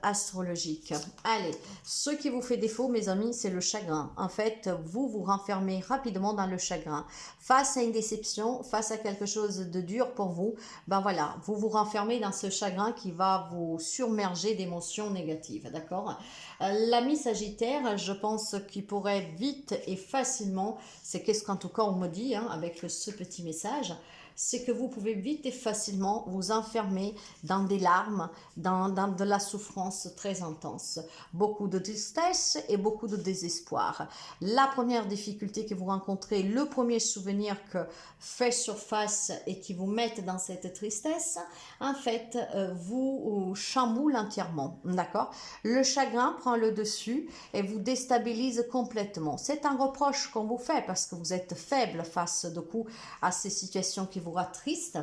astrologique? Allez, ce qui vous fait défaut, mes amis, c'est le chagrin. En fait, vous vous renfermez rapidement dans le chagrin. Face à une déception, face à quelque chose de dur pour vous, ben voilà, vous vous renfermez dans ce chagrin qui va vous submerger d'émotions négatives, d'accord? L'ami Sagittaire, je pense qu'il pourrait vite et facilement, c'est qu'est-ce qu'en tout cas on me dit, hein, avec ce petit message, c'est que vous pouvez vite et facilement vous enfermer dans des larmes, dans de la souffrance très intense, beaucoup de tristesse et beaucoup de désespoir. La première difficulté que vous rencontrez, le premier souvenir que fait surface et qui vous met dans cette tristesse, en fait, vous chamboule entièrement, d'accord? Le chagrin prend le dessus et vous déstabilise complètement. C'est un reproche qu'on vous fait parce que vous êtes faible face du coup à ces situations qui vous attristent.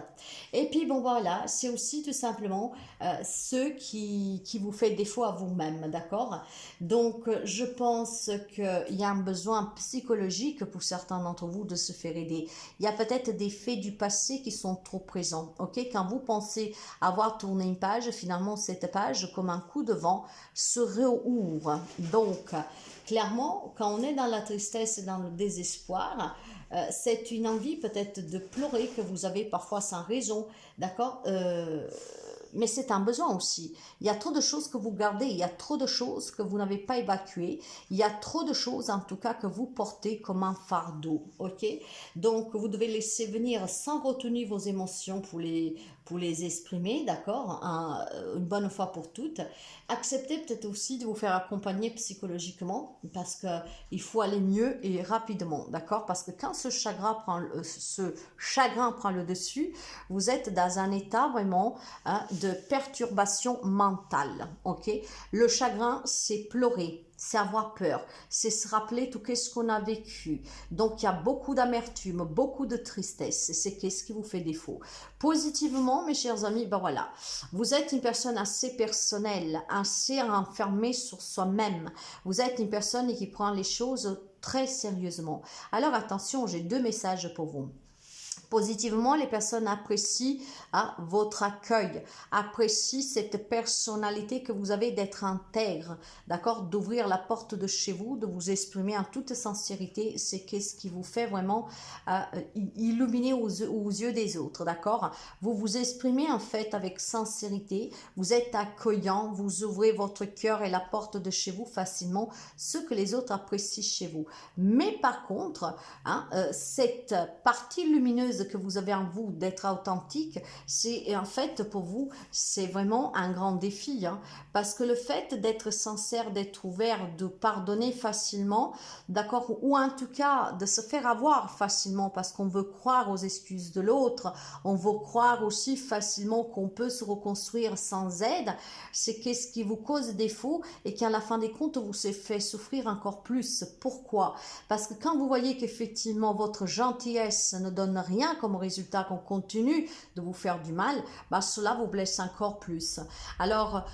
Et puis bon voilà, c'est aussi tout simplement ce qui vous fait défaut à vous-même, d'accord? Donc je pense qu'il y a un besoin psychologique pour certains d'entre vous de se faire aider. Il y a peut-être des faits du passé qui sont trop présents, ok? Quand vous pensez avoir tourné une page, finalement cette page, comme un coup de vent, se rouvre. Donc, clairement, quand on est dans la tristesse et dans le désespoir, c'est une envie peut-être de pleurer que vous avez parfois sans raison, d'accord? Mais c'est un besoin aussi. Il y a trop de choses que vous gardez, il y a trop de choses que vous n'avez pas évacuées, il y a trop de choses en tout cas que vous portez comme un fardeau, ok? Donc vous devez laisser venir sans retenir vos émotions pour les exprimer, d'accord? Une bonne fois pour toutes. Acceptez peut-être aussi de vous faire accompagner psychologiquement parce qu'il faut aller mieux et rapidement, d'accord? Parce que quand ce chagrin prend le dessus, vous êtes dans un état vraiment de perturbation mentale, ok? Le chagrin, c'est pleurer, c'est avoir peur, c'est se rappeler tout ce qu'on a vécu. Donc, il y a beaucoup d'amertume, beaucoup de tristesse, c'est ce qui vous fait défaut. Positivement, mes chers amis, ben voilà, vous êtes une personne assez personnelle, assez renfermée sur soi-même. Vous êtes une personne qui prend les choses très sérieusement. Alors, attention, j'ai deux messages pour vous. Positivement, les personnes apprécient votre accueil, apprécient cette personnalité que vous avez d'être intègre, d'accord, d'ouvrir la porte de chez vous, de vous exprimer en toute sincérité, c'est ce qui vous fait vraiment illuminer aux yeux des autres, d'accord. Vous vous exprimez en fait avec sincérité, vous êtes accueillant, vous ouvrez votre cœur et la porte de chez vous facilement, ce que les autres apprécient chez vous. Mais par contre, cette partie lumineuse que vous avez en vous d'être authentique, c'est en fait pour vous, c'est vraiment un grand défi, parce que le fait d'être sincère, d'être ouvert, de pardonner facilement, d'accord, ou en tout cas de se faire avoir facilement parce qu'on veut croire aux excuses de l'autre, on veut croire aussi facilement qu'on peut se reconstruire sans aide, c'est qu'est-ce qui vous cause défaut et qui à la fin des comptes vous fait souffrir encore plus. Pourquoi? Parce que quand vous voyez qu'effectivement votre gentillesse ne donne rien comme résultat, qu'on continue de vous faire du mal, bah cela vous blesse encore plus. Alors,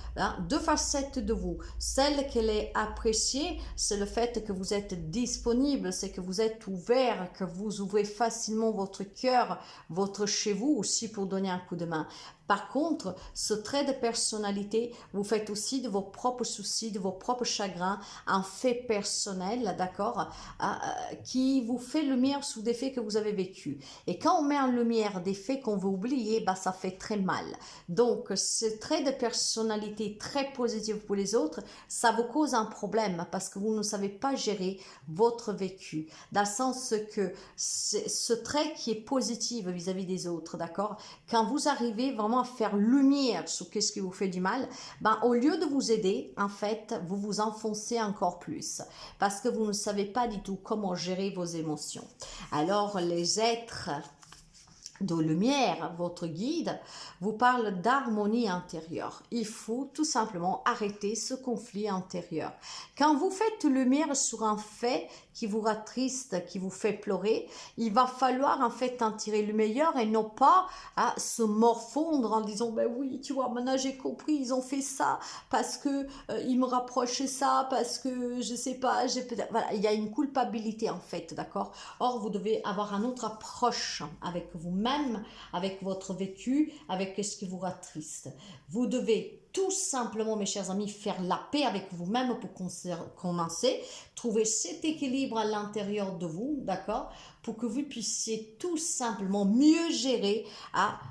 deux facettes de vous. Celle qu'elle est appréciée, c'est le fait que vous êtes disponible, c'est que vous êtes ouvert, que vous ouvrez facilement votre cœur, votre chez vous aussi pour donner un coup de main. Par contre, ce trait de personnalité, vous faites aussi de vos propres soucis, de vos propres chagrins, un fait personnel, d'accord, qui vous fait lumière sous des faits que vous avez vécus. Et quand on met en lumière des faits qu'on veut oublier, bah, ça fait très mal. Donc, ce trait de personnalité très positif pour les autres, ça vous cause un problème parce que vous ne savez pas gérer votre vécu. Dans le sens que ce trait qui est positif vis-à-vis des autres, d'accord, quand vous arrivez vraiment à faire lumière sur qu'est-ce qui vous fait du mal, ben, au lieu de vous aider, en fait, vous vous enfoncez encore plus parce que vous ne savez pas du tout comment gérer vos émotions. Alors, les êtres de lumière, votre guide, vous parle d'harmonie intérieure. Il faut tout simplement arrêter ce conflit intérieur. Quand vous faites lumière sur un fait qui vous attriste, qui vous fait pleurer, il va falloir en fait en tirer le meilleur et non pas à se morfondre en disant ben oui, tu vois, maintenant j'ai compris, ils ont fait ça parce que ils me rapprochaient ça, parce que je sais pas, voilà, il y a une culpabilité en fait, d'accord. Or, vous devez avoir une autre approche avec vous-même, avec votre vécu, avec ce qui vous attriste. Vous devez tout simplement, mes chers amis, faire la paix avec vous-même pour commencer, trouver cet équilibre à l'intérieur de vous, d'accord, pour que vous puissiez tout simplement mieux gérer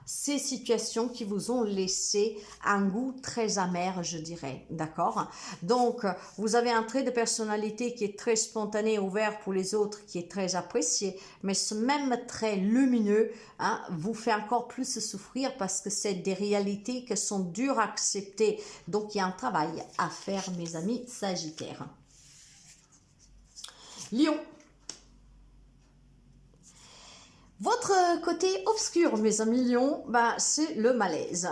ces situations qui vous ont laissé un goût très amer, je dirais, d'accord. Donc, vous avez un trait de personnalité qui est très spontané, ouvert pour les autres, qui est très apprécié, mais ce même trait lumineux vous fait encore plus souffrir parce que c'est des réalités qui sont dures à accepter. Donc, il y a un travail à faire, mes amis Sagittaires. Lion. Votre côté obscur, mes amis Lion, c'est le malaise.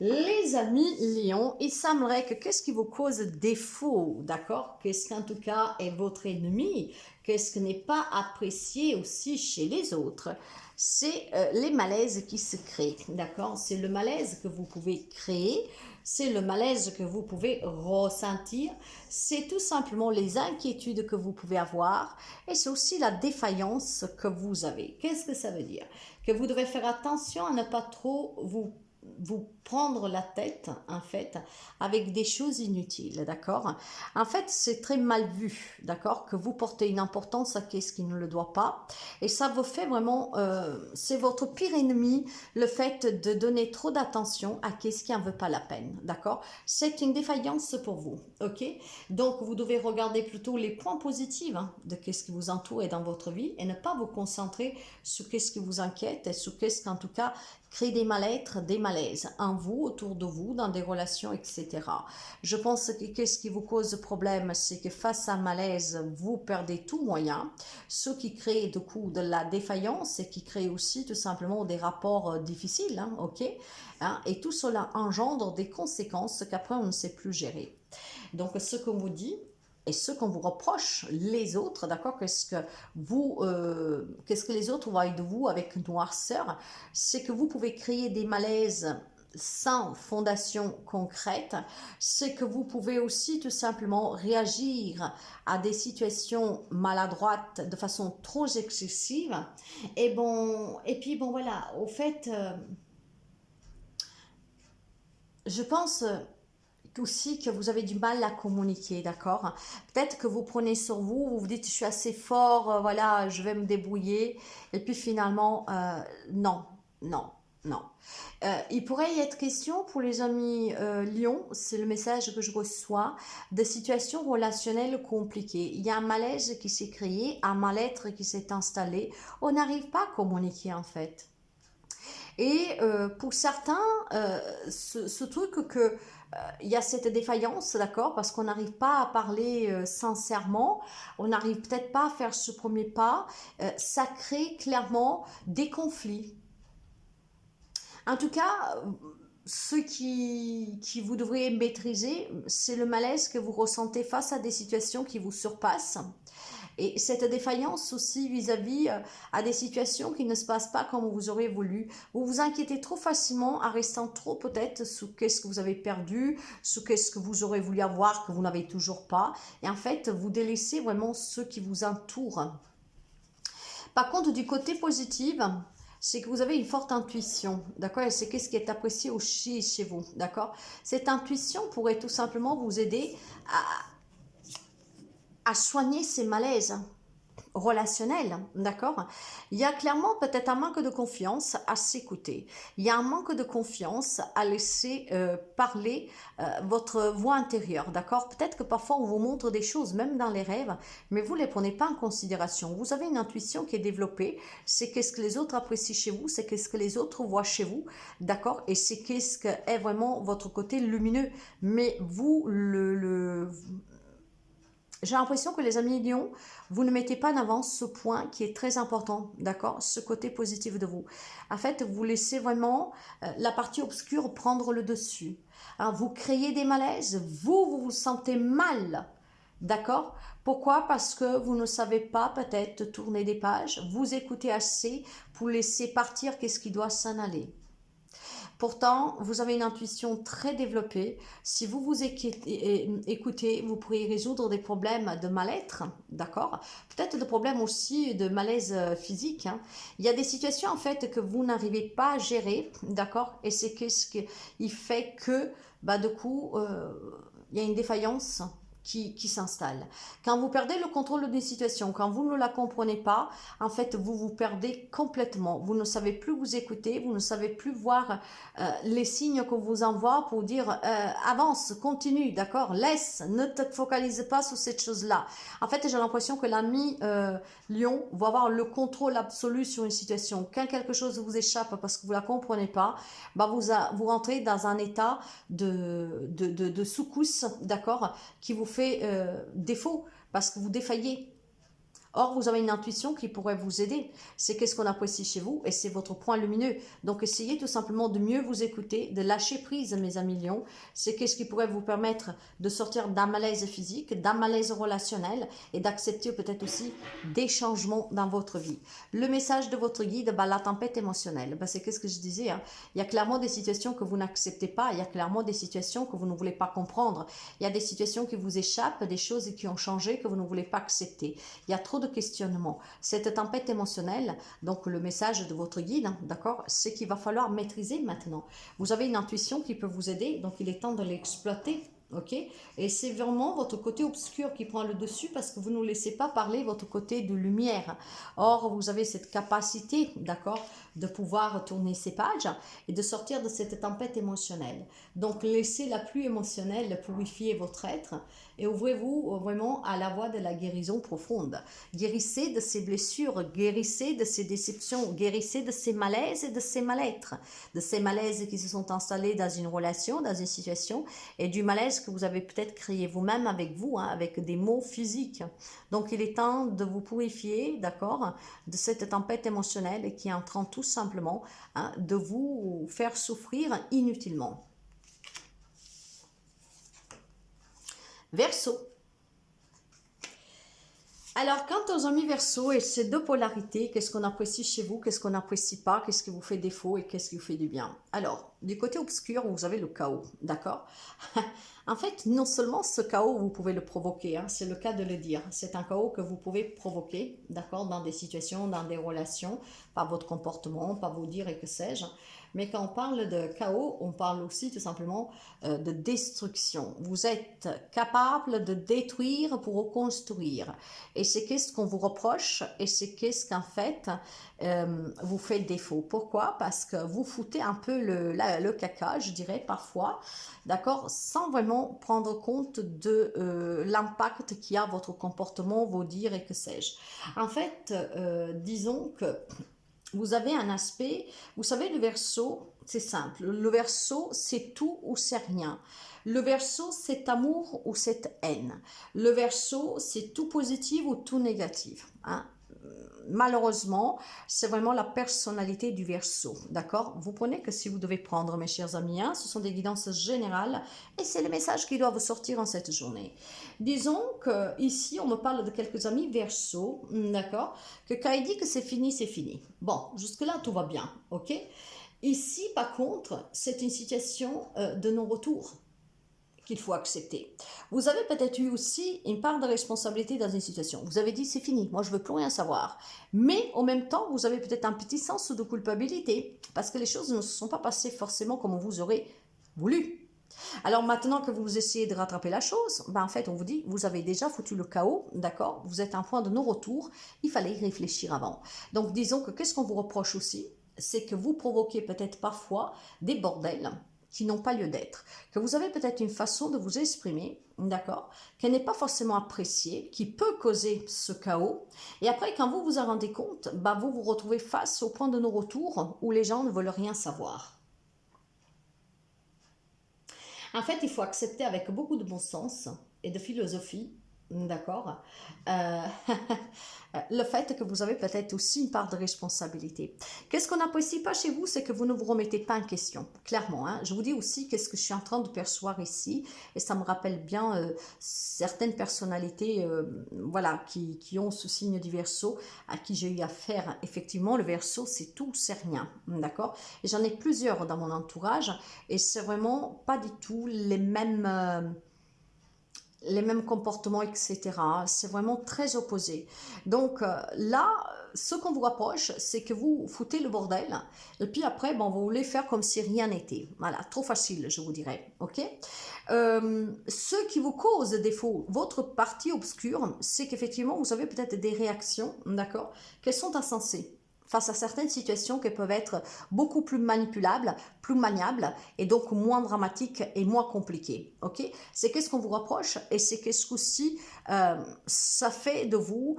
Les amis Lion, il semblerait que qu'est-ce qui vous cause défaut, d'accord? Qu'est-ce qu'en tout cas est votre ennemi? Qu'est-ce qui n'est pas apprécié aussi chez les autres? C'est les malaises qui se créent, d'accord? C'est le malaise que vous pouvez créer, c'est le malaise que vous pouvez ressentir, c'est tout simplement les inquiétudes que vous pouvez avoir et c'est aussi la défaillance que vous avez. Qu'est-ce que ça veut dire? Que vous devez faire attention à ne pas trop vous prendre la tête, en fait, avec des choses inutiles, d'accord? En fait, c'est très mal vu, d'accord? Que vous portez une importance à ce qui ne le doit pas. Et ça vous fait vraiment, c'est votre pire ennemi, le fait de donner trop d'attention à ce qui n'en veut pas la peine, d'accord? C'est une défaillance pour vous, ok? Donc, vous devez regarder plutôt les points positifs de ce qui vous entoure et dans votre vie et ne pas vous concentrer sur ce qui vous inquiète et sur ce qu'en tout cas crée des mal-être, des malaises en vous, autour de vous, dans des relations, etc. Je pense que qu'est-ce qui vous cause problème, c'est que face à un malaise, vous perdez tout moyen, ce qui crée du coup de la défaillance et qui crée aussi tout simplement des rapports difficiles, ok, et tout cela engendre des conséquences qu'après on ne sait plus gérer. Donc ce qu'on vous dit, et ce qu'on vous reproche, les autres, d'accord, qu'est-ce que les autres voient de vous avec noirceur, c'est que vous pouvez créer des malaises sans fondation concrète, c'est que vous pouvez aussi tout simplement réagir à des situations maladroites de façon trop excessive, et puis voilà, au fait, je pense aussi que vous avez du mal à communiquer, d'accord? Peut-être que vous prenez sur vous, vous vous dites je suis assez fort, voilà, je vais me débrouiller, et puis finalement, non, non, non. Il pourrait y être question pour les amis Lion, c'est le message que je reçois, de situations relationnelles compliquées. Il y a un malaise qui s'est créé, un mal-être qui s'est installé, on n'arrive pas à communiquer en fait. Et pour certains, ce truc que il y a cette défaillance, d'accord, parce qu'on n'arrive pas à parler sincèrement, on n'arrive peut-être pas à faire ce premier pas, ça crée clairement des conflits. En tout cas, ce qui vous devriez maîtriser, c'est le malaise que vous ressentez face à des situations qui vous surpassent. Et cette défaillance aussi vis-à-vis à des situations qui ne se passent pas comme vous auriez voulu. Vous vous inquiétez trop facilement en restant trop peut-être sous qu'est-ce que vous avez perdu, sous qu'est-ce que vous aurez voulu avoir que vous n'avez toujours pas. Et en fait, vous délaissez vraiment ceux qui vous entourent. Par contre, du côté positif, c'est que vous avez une forte intuition, d'accord? Et c'est ce qui est apprécié aussi chez vous, d'accord? Cette intuition pourrait tout simplement vous aider à soigner ces malaises relationnels, d'accord? Il y a clairement peut-être un manque de confiance à s'écouter. Il y a un manque de confiance à laisser parler votre voix intérieure, d'accord? Peut-être que parfois on vous montre des choses, même dans les rêves, mais vous ne les prenez pas en considération. Vous avez une intuition qui est développée, c'est qu'est-ce que les autres apprécient chez vous, c'est qu'est-ce que les autres voient chez vous, d'accord? Et c'est qu'est-ce que est vraiment votre côté lumineux. Mais vous, j'ai l'impression que les amis Lion, vous ne mettez pas en avant ce point qui est très important, d'accord? Ce côté positif de vous. En fait, vous laissez vraiment la partie obscure prendre le dessus. Hein, vous créez des malaises, vous vous sentez mal, d'accord? Pourquoi? Parce que vous ne savez pas peut-être tourner des pages, vous écoutez assez pour laisser partir qu'est-ce qui doit s'en aller. Pourtant, vous avez une intuition très développée. Si vous vous écoutez, vous pourrez résoudre des problèmes de mal-être, d'accord? Peut-être des problèmes aussi de malaise physique, hein. Il y a des situations en fait que vous n'arrivez pas à gérer, d'accord? Et c'est ce qui fait que, bah, du coup, il y a une défaillance qui s'installe. Quand vous perdez le contrôle d'une situation, quand vous ne la comprenez pas, en fait, vous vous perdez complètement. Vous ne savez plus vous écouter, vous ne savez plus voir les signes qu'on vous envoie pour dire avance, continue, d'accord, laisse, ne te focalise pas sur cette chose-là. En fait, j'ai l'impression que l'ami Lion va avoir le contrôle absolu sur une situation. Quand quelque chose vous échappe parce que vous ne la comprenez pas, bah vous rentrez dans un état de secousse, d'accord, qui vous fait défaut parce que vous défaillez. Or, vous avez une intuition qui pourrait vous aider. C'est qu'est-ce qu'on apprécie chez vous et c'est votre point lumineux. Donc, essayez tout simplement de mieux vous écouter, de lâcher prise, mes amis lions. C'est qu'est-ce qui pourrait vous permettre de sortir d'un malaise physique, d'un malaise relationnel et d'accepter peut-être aussi des changements dans votre vie. Le message de votre guide, bah, la tempête émotionnelle, bah, c'est qu'est-ce que je disais, hein. Il y a clairement des situations que vous n'acceptez pas, il y a clairement des situations que vous ne voulez pas comprendre. Il y a des situations qui vous échappent, des choses qui ont changé que vous ne voulez pas accepter. Il y a trop de questionnement. Cette tempête émotionnelle, donc le message de votre guide, hein, d'accord, c'est qu'il va falloir maîtriser maintenant. Vous avez une intuition qui peut vous aider, donc il est temps de l'exploiter. Ok, et c'est vraiment votre côté obscur qui prend le dessus parce que vous ne laissez pas parler votre côté de lumière. Or, vous avez cette capacité, d'accord, de pouvoir tourner ces pages et de sortir de cette tempête émotionnelle. Donc, laissez la pluie émotionnelle purifier votre être et ouvrez-vous vraiment à la voie de la guérison profonde. Guérissez de ces blessures, guérissez de ces déceptions, guérissez de ces malaises et de ces mal-être, de ces malaises qui se sont installés dans une relation, dans une situation, et du malaise que vous avez peut-être créé vous-même avec vous, hein, avec des mots physiques. Donc, il est temps de vous purifier, d'accord, de cette tempête émotionnelle qui est en train tout simplement, hein, de vous faire souffrir inutilement. Verseau. Alors, quant aux amis Verseau et ces deux polarités, qu'est-ce qu'on apprécie chez vous, qu'est-ce qu'on n'apprécie pas, qu'est-ce qui vous fait défaut et qu'est-ce qui vous fait du bien? Alors, du côté obscur, vous avez le chaos, d'accord? En fait, non seulement ce chaos, vous pouvez le provoquer, hein, c'est le cas de le dire. C'est un chaos que vous pouvez provoquer, d'accord, dans des situations, dans des relations, par votre comportement, par vos dires et que sais-je. Mais quand on parle de chaos, on parle aussi tout simplement de destruction. Vous êtes capable de détruire pour reconstruire. Et c'est qu'est-ce qu'on vous reproche et c'est qu'est-ce qu'en fait vous faites défaut. Pourquoi? Parce que vous foutez un peu le caca, je dirais parfois, d'accord, sans vraiment prendre compte de l'impact qu'il y a votre comportement, vos dires et que sais-je. En fait, disons que vous avez un aspect, vous savez, le Verseau, c'est simple. Le Verseau, c'est tout ou c'est rien. Le Verseau, c'est amour ou c'est haine. Le Verseau, c'est tout positif ou tout négatif, hein. Malheureusement, c'est vraiment la personnalité du Verseau, d'accord? Vous prenez que si vous devez prendre, mes chers amis, hein, ce sont des guidances générales et c'est le message qui doit vous sortir en cette journée. Disons que ici, on me parle de quelques amis Verseau, d'accord? Que quand il dit que c'est fini, c'est fini. Bon, jusque-là, tout va bien, ok? Ici, par contre, c'est une situation de non-retour qu'il faut accepter. Vous avez peut-être eu aussi une part de responsabilité dans une situation. Vous avez dit c'est fini, moi je veux plus rien savoir. Mais en même temps, vous avez peut-être un petit sens de culpabilité parce que les choses ne se sont pas passées forcément comme vous aurez voulu. Alors maintenant que vous essayez de rattraper la chose, ben en fait on vous dit, vous avez déjà foutu le chaos, d'accord? Vous êtes à un point de non-retour, il fallait y réfléchir avant. Donc disons que qu'est-ce qu'on vous reproche aussi? C'est que vous provoquez peut-être parfois des bordels qui n'ont pas lieu d'être, que vous avez peut-être une façon de vous exprimer, d'accord, qui n'est pas forcément appréciée, qui peut causer ce chaos, et après quand vous vous en rendez compte, bah, vous vous retrouvez face au point de non-retour où les gens ne veulent rien savoir. En fait, il faut accepter avec beaucoup de bon sens et de philosophie D'accord. Euh, le fait que vous avez peut-être aussi une part de responsabilité. Qu'est-ce qu'on n'apprécie pas chez vous, c'est que vous ne vous remettez pas en question, clairement. Hein. Je vous dis aussi qu'est-ce que je suis en train de percevoir ici, et ça me rappelle bien certaines personnalités voilà, qui ont ce signe du Verseau, à qui j'ai eu affaire. Effectivement, le Verseau, c'est tout, c'est rien. D'accord. Et j'en ai plusieurs dans mon entourage, et c'est vraiment pas du tout les mêmes comportements, etc. C'est vraiment très opposé. Donc là, ce qu'on vous rapproche, c'est que vous foutez le bordel, et puis après, bon, vous voulez faire comme si rien n'était. Voilà, trop facile, je vous dirais. Ok. Ce qui vous cause défaut, votre partie obscure, c'est qu'effectivement, vous avez peut-être des réactions, d'accord, qu'elles sont insensées face à certaines situations qui peuvent être beaucoup plus manipulables, plus maniables et donc moins dramatiques et moins compliquées. Ok. C'est qu'est-ce qu'on vous reproche et c'est qu'est-ce qu'aussi ça fait de vous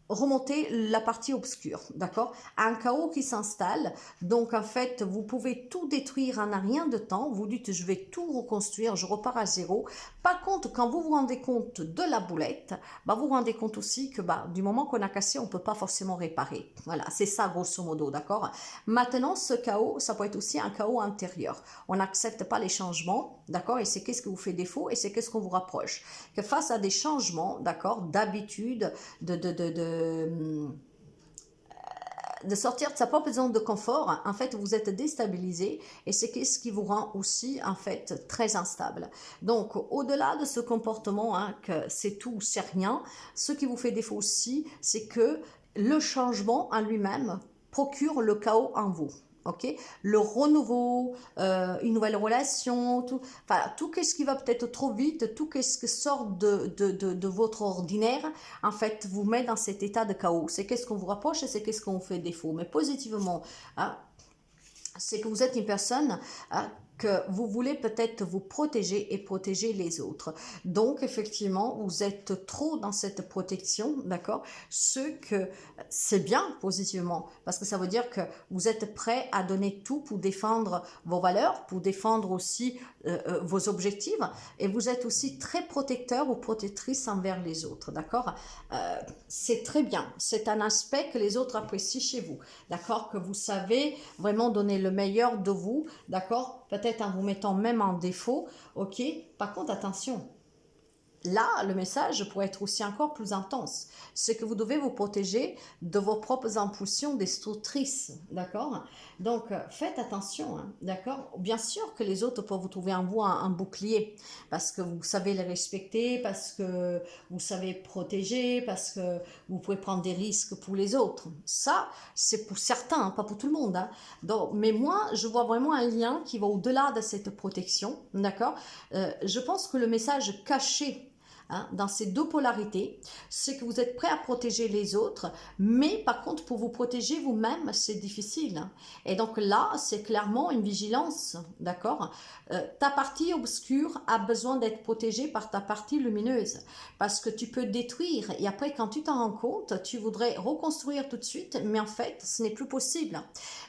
remonter la partie obscure, d'accord? Un chaos qui s'installe, donc en fait, vous pouvez tout détruire en un rien de temps, vous dites je vais tout reconstruire, je repars à zéro. Par contre, quand vous vous rendez compte de la boulette, bah, vous vous rendez compte aussi que bah, du moment qu'on a cassé, on ne peut pas forcément réparer. Voilà, c'est ça grosso modo, d'accord? Maintenant, ce chaos, ça peut être aussi un chaos intérieur. On n'accepte pas les changements, d'accord? Et c'est qu'est-ce qui vous fait défaut et c'est qu'est-ce qu'on vous rapproche. Que face à des changements, d'accord, d'habitude, de sortir de sa propre zone de confort, en fait, vous êtes déstabilisé et c'est ce qui vous rend aussi, en fait, très instable. Donc, au-delà de ce comportement, hein, que c'est tout, c'est rien, ce qui vous fait défaut aussi, c'est que le changement en lui-même procure le chaos en vous. Ok, le renouveau, une nouvelle relation, tout, enfin, tout ce qui va peut-être trop vite, tout ce qui sort de votre ordinaire, en fait, vous met dans cet état de chaos. C'est qu'est-ce qu'on vous rapproche et c'est qu'est-ce qu'on vous fait défaut. Mais positivement, hein, c'est que vous êtes une personne que vous voulez peut-être vous protéger et protéger les autres. Donc, effectivement, vous êtes trop dans cette protection, d'accord? Ce que c'est bien positivement, parce que ça veut dire que vous êtes prêt à donner tout pour défendre vos valeurs, pour défendre aussi vos objectifs, et vous êtes aussi très protecteur ou protectrice envers les autres, d'accord? C'est très bien, c'est un aspect que les autres apprécient chez vous, d'accord? Que vous savez vraiment donner le meilleur de vous, d'accord? Peut-être en vous mettant même en défaut, ok? Par contre, attention, là, le message pourrait être aussi encore plus intense. C'est que vous devez vous protéger de vos propres impulsions destructrices, d'accord? Donc, faites attention, hein, d'accord? Bien sûr que les autres peuvent vous trouver en vous un bouclier, parce que vous savez les respecter, parce que vous savez protéger, parce que vous pouvez prendre des risques pour les autres. Ça, c'est pour certains, hein, pas pour tout le monde. Hein. Donc, mais moi, je vois vraiment un lien qui va au-delà de cette protection, d'accord? Je pense que le message caché, hein, dans ces deux polarités, c'est que vous êtes prêt à protéger les autres, mais par contre, pour vous protéger vous-même, c'est difficile. Hein. Et donc là, c'est clairement une vigilance, d'accord? Ta partie obscure a besoin d'être protégée par ta partie lumineuse, parce que tu peux détruire, et après, quand tu t'en rends compte, tu voudrais reconstruire tout de suite, mais en fait, ce n'est plus possible.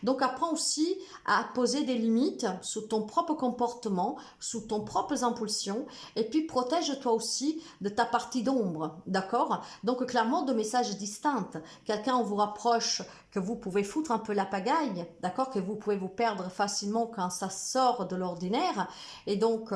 Donc apprends aussi à poser des limites sous ton propre comportement, sous ton propre impulsion, et puis protège-toi aussi de ta partie d'ombre, d'accord? Donc clairement deux messages distincts. Quelqu'un vous rapproche que vous pouvez foutre un peu la pagaille, d'accord? Que vous pouvez vous perdre facilement quand ça sort de l'ordinaire, et donc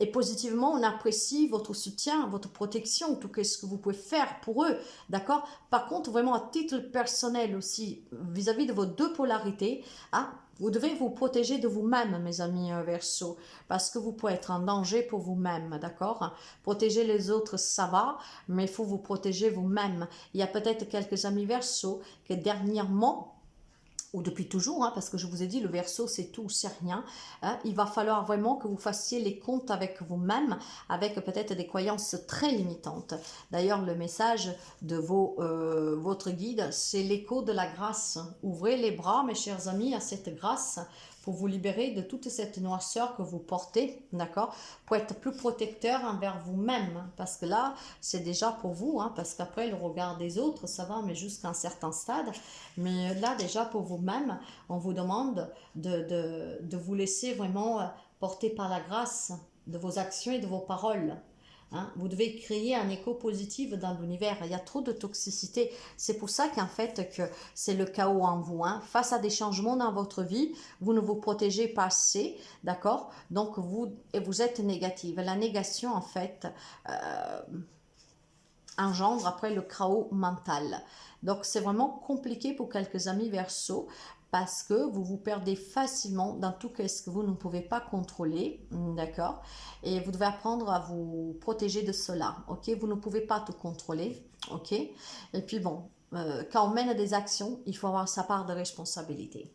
et positivement on apprécie votre soutien, votre protection, tout ce que vous pouvez faire pour eux, d'accord? Par contre vraiment à titre personnel aussi vis-à-vis de vos deux polarités, hein, vous devez vous protéger de vous-même, mes amis Verseau, parce que vous pouvez être en danger pour vous-même, d'accord? Protéger les autres, ça va, mais il faut vous protéger vous-même. Il y a peut-être quelques amis Verseau que dernièrement, ou depuis toujours, hein, parce que je vous ai dit, le Verseau, c'est tout, c'est rien. Hein, il va falloir vraiment que vous fassiez les comptes avec vous-même, avec peut-être des croyances très limitantes. D'ailleurs, le message de votre guide, c'est l'écho de la grâce. Ouvrez les bras, mes chers amis, à cette grâce pour vous libérer de toute cette noirceur que vous portez, d'accord? Pour être plus protecteur envers vous-même, hein, parce que là, c'est déjà pour vous, hein, parce qu'après, le regard des autres, ça va, mais jusqu'à un certain stade. Mais là, déjà, pour vous-même, on vous demande de vous laisser vraiment porter par la grâce de vos actions et de vos paroles. Hein. Vous devez créer un écho positif dans l'univers. Il y a trop de toxicité. C'est pour ça qu'en fait, que c'est le chaos en vous. Hein. Face à des changements dans votre vie, vous ne vous protégez pas assez, d'accord? Donc, vous êtes négative. La négation, en fait, engendre après le chaos mental. Donc, c'est vraiment compliqué pour quelques amis Verseau parce que vous vous perdez facilement dans tout ce que vous ne pouvez pas contrôler, d'accord? Et vous devez apprendre à vous protéger de cela, ok? Vous ne pouvez pas tout contrôler, ok? Et puis bon, quand on mène des actions, il faut avoir sa part de responsabilité.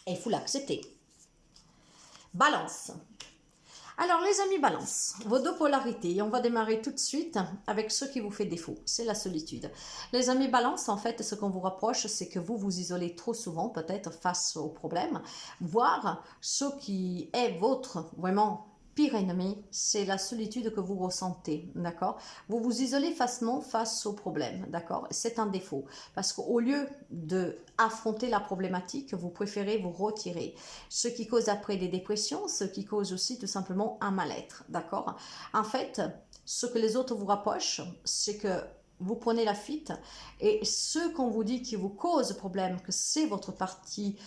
Et il faut l'accepter. Balance. Alors les amis Balance, vos deux polarités, et on va démarrer tout de suite avec ce qui vous fait défaut, c'est la solitude. Les amis Balance, en fait, ce qu'on vous reproche, c'est que vous vous isolez trop souvent, peut-être face aux problèmes, voire ce qui est votre, vraiment, pire ennemi, c'est la solitude que vous ressentez, d'accord? Vous vous isolez facilement face aux problèmes, d'accord? C'est un défaut, parce qu'au lieu de affronter la problématique, vous préférez vous retirer, ce qui cause après des dépressions, ce qui cause aussi tout simplement un mal-être, d'accord? En fait, ce que les autres vous rapprochent, c'est que vous prenez la fuite et ce qu'on vous dit qui vous cause problème, que c'est votre partie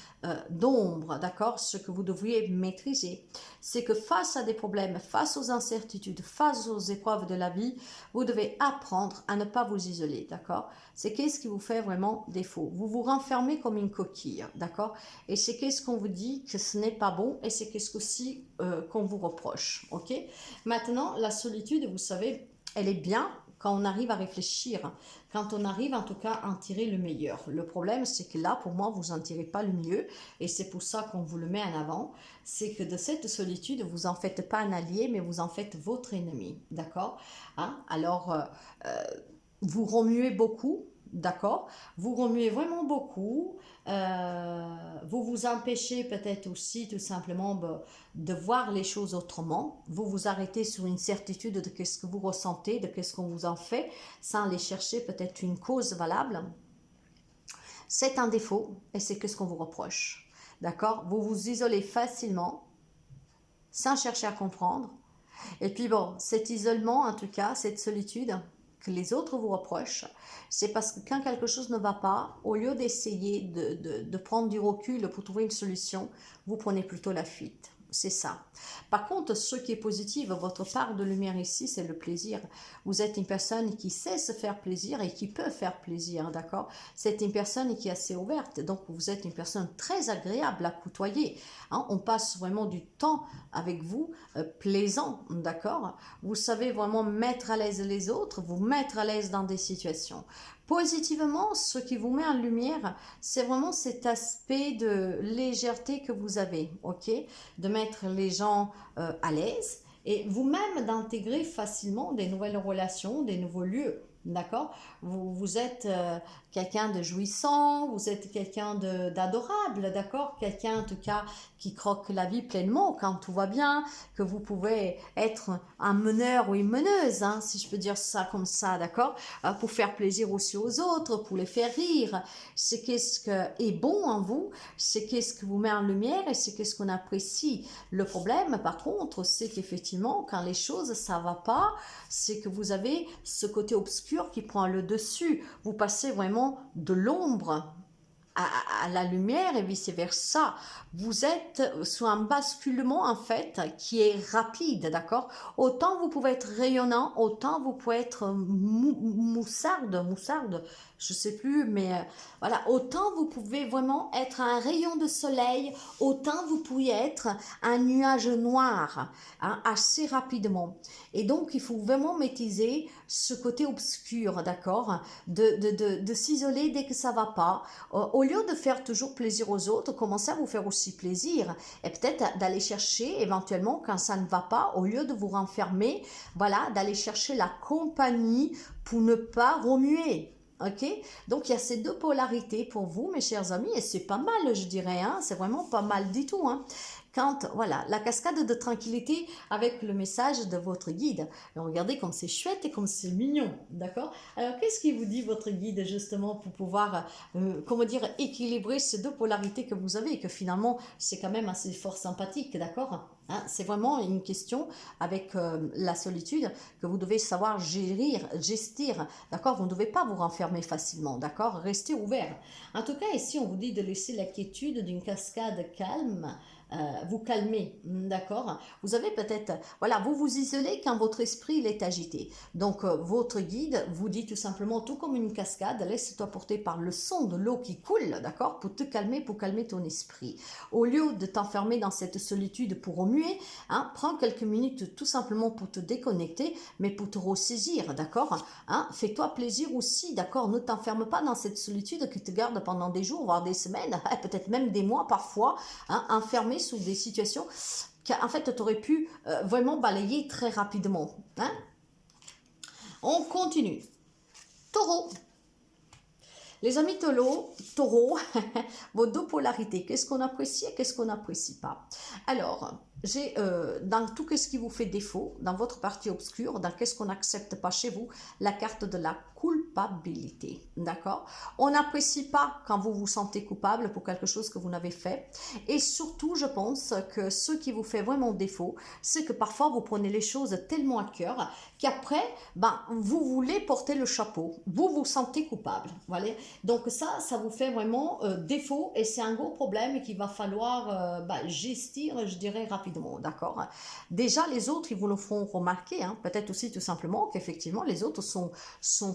d'ombre, d'accord, ce que vous devriez maîtriser, c'est que face à des problèmes, face aux incertitudes, face aux épreuves de la vie, vous devez apprendre à ne pas vous isoler, d'accord? C'est qu'est-ce qui vous fait vraiment défaut. Vous vous renfermez comme une coquille, d'accord? Et c'est qu'est-ce qu'on vous dit que ce n'est pas bon et c'est qu'est-ce aussi qu'on vous reproche, ok? Maintenant, la solitude, vous savez, elle est bien quand on arrive à réfléchir, quand on arrive en tout cas à en tirer le meilleur. Le problème, c'est que là, pour moi, vous n'en tirez pas le mieux, et c'est pour ça qu'on vous le met en avant, c'est que de cette solitude, vous en faites pas un allié, mais vous en faites votre ennemi, d'accord? Hein? Alors, vous remuez beaucoup, d'accord? Vous remuez vraiment beaucoup, vous vous empêchez peut-être aussi tout simplement de voir les choses autrement, vous vous arrêtez sur une certitude de ce que vous ressentez, de ce qu'on vous en fait, sans aller chercher peut-être une cause valable. C'est un défaut et c'est ce qu'on vous reproche, d'accord? Vous vous isolez facilement, sans chercher à comprendre, et puis bon, cet isolement en tout cas, cette solitude que les autres vous reprochent, c'est parce que quand quelque chose ne va pas, au lieu d'essayer de prendre du recul pour trouver une solution, vous prenez plutôt la fuite. C'est ça. Par contre, ce qui est positif, votre part de lumière ici, c'est le plaisir. Vous êtes une personne qui sait se faire plaisir et qui peut faire plaisir, d'accord? C'est une personne qui est assez ouverte, donc vous êtes une personne très agréable à côtoyer. Hein? On passe vraiment du temps avec vous, plaisant, d'accord? Vous savez vraiment mettre à l'aise les autres, vous mettre à l'aise dans des situations. Positivement, ce qui vous met en lumière, c'est vraiment cet aspect de légèreté que vous avez, ok? De mettre les gens à l'aise et vous-même d'intégrer facilement des nouvelles relations, des nouveaux lieux. D'accord? Vous êtes quelqu'un de jouissant, vous êtes quelqu'un d'adorable, d'accord? Quelqu'un en tout cas qui croque la vie pleinement quand tout va bien, que vous pouvez être un meneur ou une meneuse, hein, si je peux dire ça comme ça, d'accord? Pour faire plaisir aussi aux autres, pour les faire rire. C'est qu'est-ce qui est bon en vous, c'est qu'est-ce que vous met en lumière et c'est qu'est-ce qu'on apprécie. Le problème, par contre, c'est qu'effectivement, quand les choses, ça va pas, c'est que vous avez ce côté obscur qui prend le dessus. Vous passez vraiment de l'ombre à la lumière et vice-versa. Vous êtes sur un basculement en fait qui est rapide, d'accord? Autant vous pouvez être rayonnant, autant vous pouvez être moussarde, je sais plus, mais voilà, autant vous pouvez vraiment être un rayon de soleil, autant vous pouvez être un nuage noir, hein, assez rapidement. Et donc, il faut vraiment maîtriser ce côté obscur, d'accord? De s'isoler dès que ça va pas. Au lieu de faire toujours plaisir aux autres, commencez à vous faire aussi plaisir. Et peut-être d'aller chercher, éventuellement, quand ça ne va pas, au lieu de vous renfermer, voilà, d'aller chercher la compagnie pour ne pas remuer. Ok, donc il y a ces deux polarités pour vous, mes chers amis, et c'est pas mal, je dirais, hein, c'est vraiment pas mal du tout. Hein. Quand, voilà, la cascade de tranquillité avec le message de votre guide. Et regardez comme c'est chouette et comme c'est mignon, d'accord? Alors, qu'est-ce qui vous dit votre guide, justement, pour pouvoir, comment dire, équilibrer ces deux polarités que vous avez et que finalement, c'est quand même assez fort sympathique, d'accord? Hein, c'est vraiment une question avec la solitude que vous devez savoir gestir, d'accord? Vous ne devez pas vous renfermer facilement, d'accord? Restez ouvert. En tout cas, ici, on vous dit de laisser la quiétude d'une cascade calme, vous calmer, d'accord? Vous avez peut-être, voilà, vous vous isolez quand votre esprit il est agité. Donc, votre guide vous dit tout simplement, tout comme une cascade, laisse-toi porter par le son de l'eau qui coule, d'accord? Pour te calmer, pour calmer ton esprit. Au lieu de t'enfermer dans cette solitude pour remuer, hein, prends quelques minutes tout simplement pour te déconnecter, mais pour te ressaisir, d'accord? Hein, fais-toi plaisir aussi, d'accord? Ne t'enferme pas dans cette solitude qui te garde pendant des jours, voire des semaines, peut-être même des mois parfois, hein, enfermé sous des situations qu'en fait tu aurais pu vraiment balayer très rapidement. Hein? On continue. Taureau. Les amis taureaux, vos deux polarités, qu'est-ce qu'on apprécie et qu'est-ce qu'on n'apprécie pas? Alors, j'ai dans tout ce qui vous fait défaut, dans votre partie obscure, dans qu'est-ce qu'on n'accepte pas chez vous, la carte de la culpabilité, d'accord? On n'apprécie pas quand vous vous sentez coupable pour quelque chose que vous n'avez fait. Et surtout, je pense que ce qui vous fait vraiment défaut, c'est que parfois vous prenez les choses tellement à cœur qu'après, ben, vous voulez porter le chapeau. Vous vous sentez coupable, voilà. Donc ça vous fait vraiment défaut et c'est un gros problème qu'il va falloir gestir, je dirais, rapidement, d'accord? Déjà, les autres, ils vous le feront remarquer, hein, peut-être aussi tout simplement qu'effectivement, les autres sont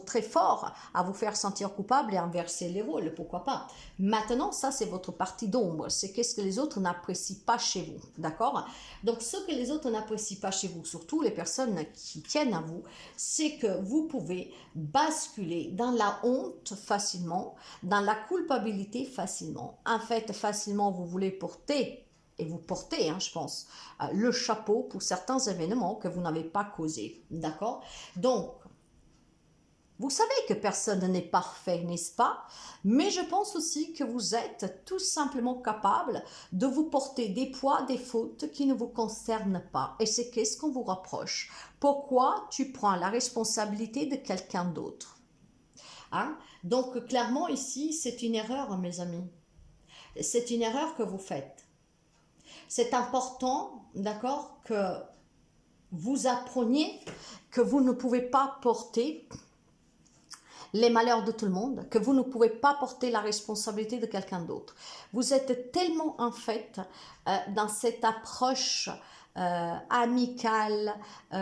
très forts à vous faire sentir coupable et inverser les rôles, pourquoi pas. Maintenant, ça, c'est votre partie d'ombre, c'est qu'est-ce que les autres n'apprécient pas chez vous, d'accord? Donc, ce que les autres n'apprécient pas chez vous, surtout les personnes qui tiennent à vous, c'est que vous pouvez basculer dans la honte facilement, dans la culpabilité facilement. En fait, facilement, vous voulez porter, et vous portez, hein, je pense, le chapeau pour certains événements que vous n'avez pas causés, d'accord? Donc, vous savez que personne n'est parfait, n'est-ce pas? Mais je pense aussi que vous êtes tout simplement capable de vous porter des poids, des fautes qui ne vous concernent pas. Et c'est qu'est-ce qu'on vous reproche? Pourquoi tu prends la responsabilité de quelqu'un d'autre? Hein? Donc, clairement, ici, c'est une erreur, mes amis. C'est une erreur que vous faites. C'est important, d'accord, que vous appreniez que vous ne pouvez pas porter les malheurs de tout le monde, que vous ne pouvez pas porter la responsabilité de quelqu'un d'autre. Vous êtes tellement en fait dans cette approche amicale, je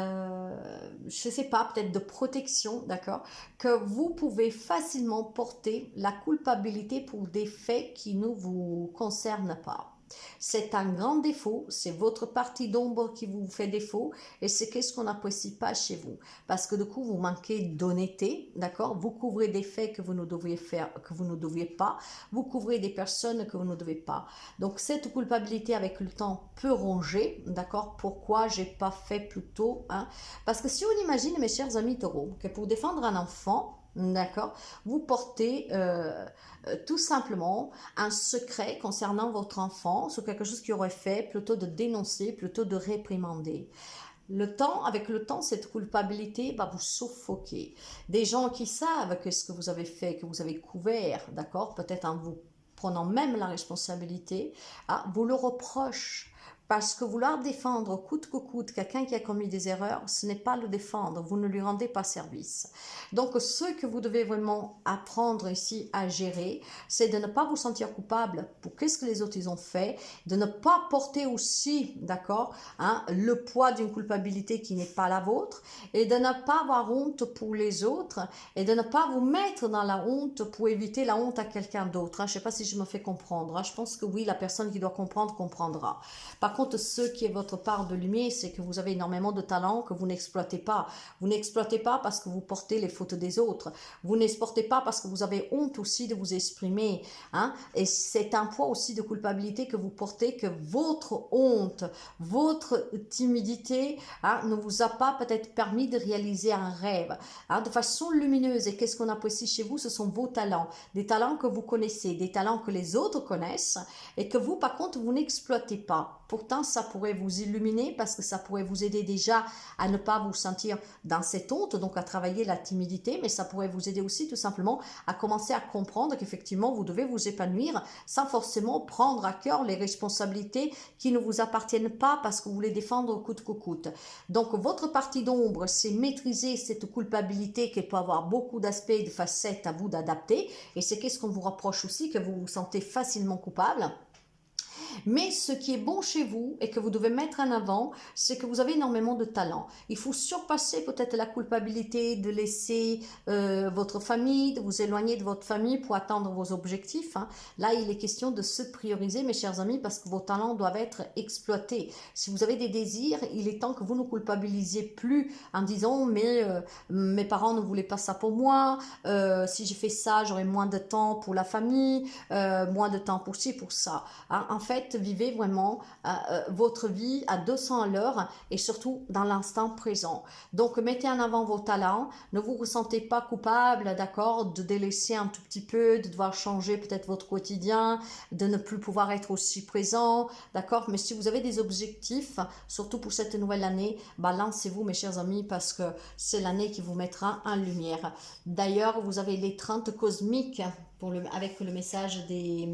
ne sais pas, peut-être de protection, d'accord, que vous pouvez facilement porter la culpabilité pour des faits qui ne vous concernent pas. C'est un grand défaut, c'est votre partie d'ombre qui vous fait défaut et c'est qu'est-ce qu'on n'apprécie pas chez vous. Parce que du coup, vous manquez d'honnêteté, d'accord? Vous couvrez des faits que vous ne devriez faire, que vous ne deviez pas. Vous couvrez des personnes que vous ne devez pas. Donc, cette culpabilité avec le temps peut ronger, d'accord? Pourquoi j'ai pas fait plus tôt, hein? Parce que si on imagine, mes chers amis taureaux, que pour défendre un enfant, d'accord, vous portez tout simplement un secret concernant votre enfant sur quelque chose qu'il aurait fait, plutôt de dénoncer, plutôt de réprimander. Avec le temps, cette culpabilité va vous suffoquer. Des gens qui savent que ce que vous avez fait, que vous avez couvert, d'accord, peut-être en vous prenant même la responsabilité, vous le reprochent. Parce que vouloir défendre coûte que coûte quelqu'un qui a commis des erreurs, ce n'est pas le défendre, vous ne lui rendez pas service. Donc ce que vous devez vraiment apprendre ici à gérer, c'est de ne pas vous sentir coupable pour qu'est-ce que les autres ils ont fait, de ne pas porter aussi, d'accord, hein, le poids d'une culpabilité qui n'est pas la vôtre, et de ne pas avoir honte pour les autres, et de ne pas vous mettre dans la honte pour éviter la honte à quelqu'un d'autre. Hein. Je ne sais pas si je me fais comprendre, hein. Je pense que oui, la personne qui doit comprendre, comprendra. Par contre, ce qui est votre part de lumière, c'est que vous avez énormément de talent que vous n'exploitez pas. Vous n'exploitez pas parce que vous portez les fautes des autres. Vous n'exploitez pas parce que vous avez honte aussi de vous exprimer. Hein? Et c'est un poids aussi de culpabilité que vous portez, que votre honte, votre timidité hein, ne vous a pas peut-être permis de réaliser un rêve hein, de façon lumineuse. Et qu'est-ce qu'on apprécie chez vous? Ce sont vos talents. Des talents que vous connaissez, des talents que les autres connaissent et que vous, par contre, vous n'exploitez pas. Pourtant, ça pourrait vous illuminer parce que ça pourrait vous aider déjà à ne pas vous sentir dans cette honte, donc à travailler la timidité, mais ça pourrait vous aider aussi tout simplement à commencer à comprendre qu'effectivement, vous devez vous épanouir sans forcément prendre à cœur les responsabilités qui ne vous appartiennent pas parce que vous les défendre coûte que coûte. Donc, votre partie d'ombre, c'est maîtriser cette culpabilité qui peut avoir beaucoup d'aspects et de facettes à vous d'adapter. Et c'est qu'est-ce qu'on vous reproche aussi, que vous vous sentez facilement coupable. Mais ce qui est bon chez vous et que vous devez mettre en avant, c'est que vous avez énormément de talent. Il faut surpasser peut-être la culpabilité de laisser votre famille, de vous éloigner de votre famille pour atteindre vos objectifs. Hein. Là, il est question de se prioriser, mes chers amis, parce que vos talents doivent être exploités. Si vous avez des désirs, il est temps que vous ne culpabilisiez plus en disant « mais mes parents ne voulaient pas ça pour moi, si j'ai fait ça, j'aurai moins de temps pour la famille, moins de temps pour ci, pour ça. Hein. En fait, vivez vraiment votre vie à 200 à l'heure et surtout dans l'instant présent. Donc, mettez en avant vos talents. Ne vous ressentez pas coupable, d'accord, de délaisser un tout petit peu, de devoir changer peut-être votre quotidien, de ne plus pouvoir être aussi présent, d'accord. Mais si vous avez des objectifs, surtout pour cette nouvelle année, bah, lancez-vous, mes chers amis, parce que c'est l'année qui vous mettra en lumière. D'ailleurs, vous avez les 30 cosmiques avec le message des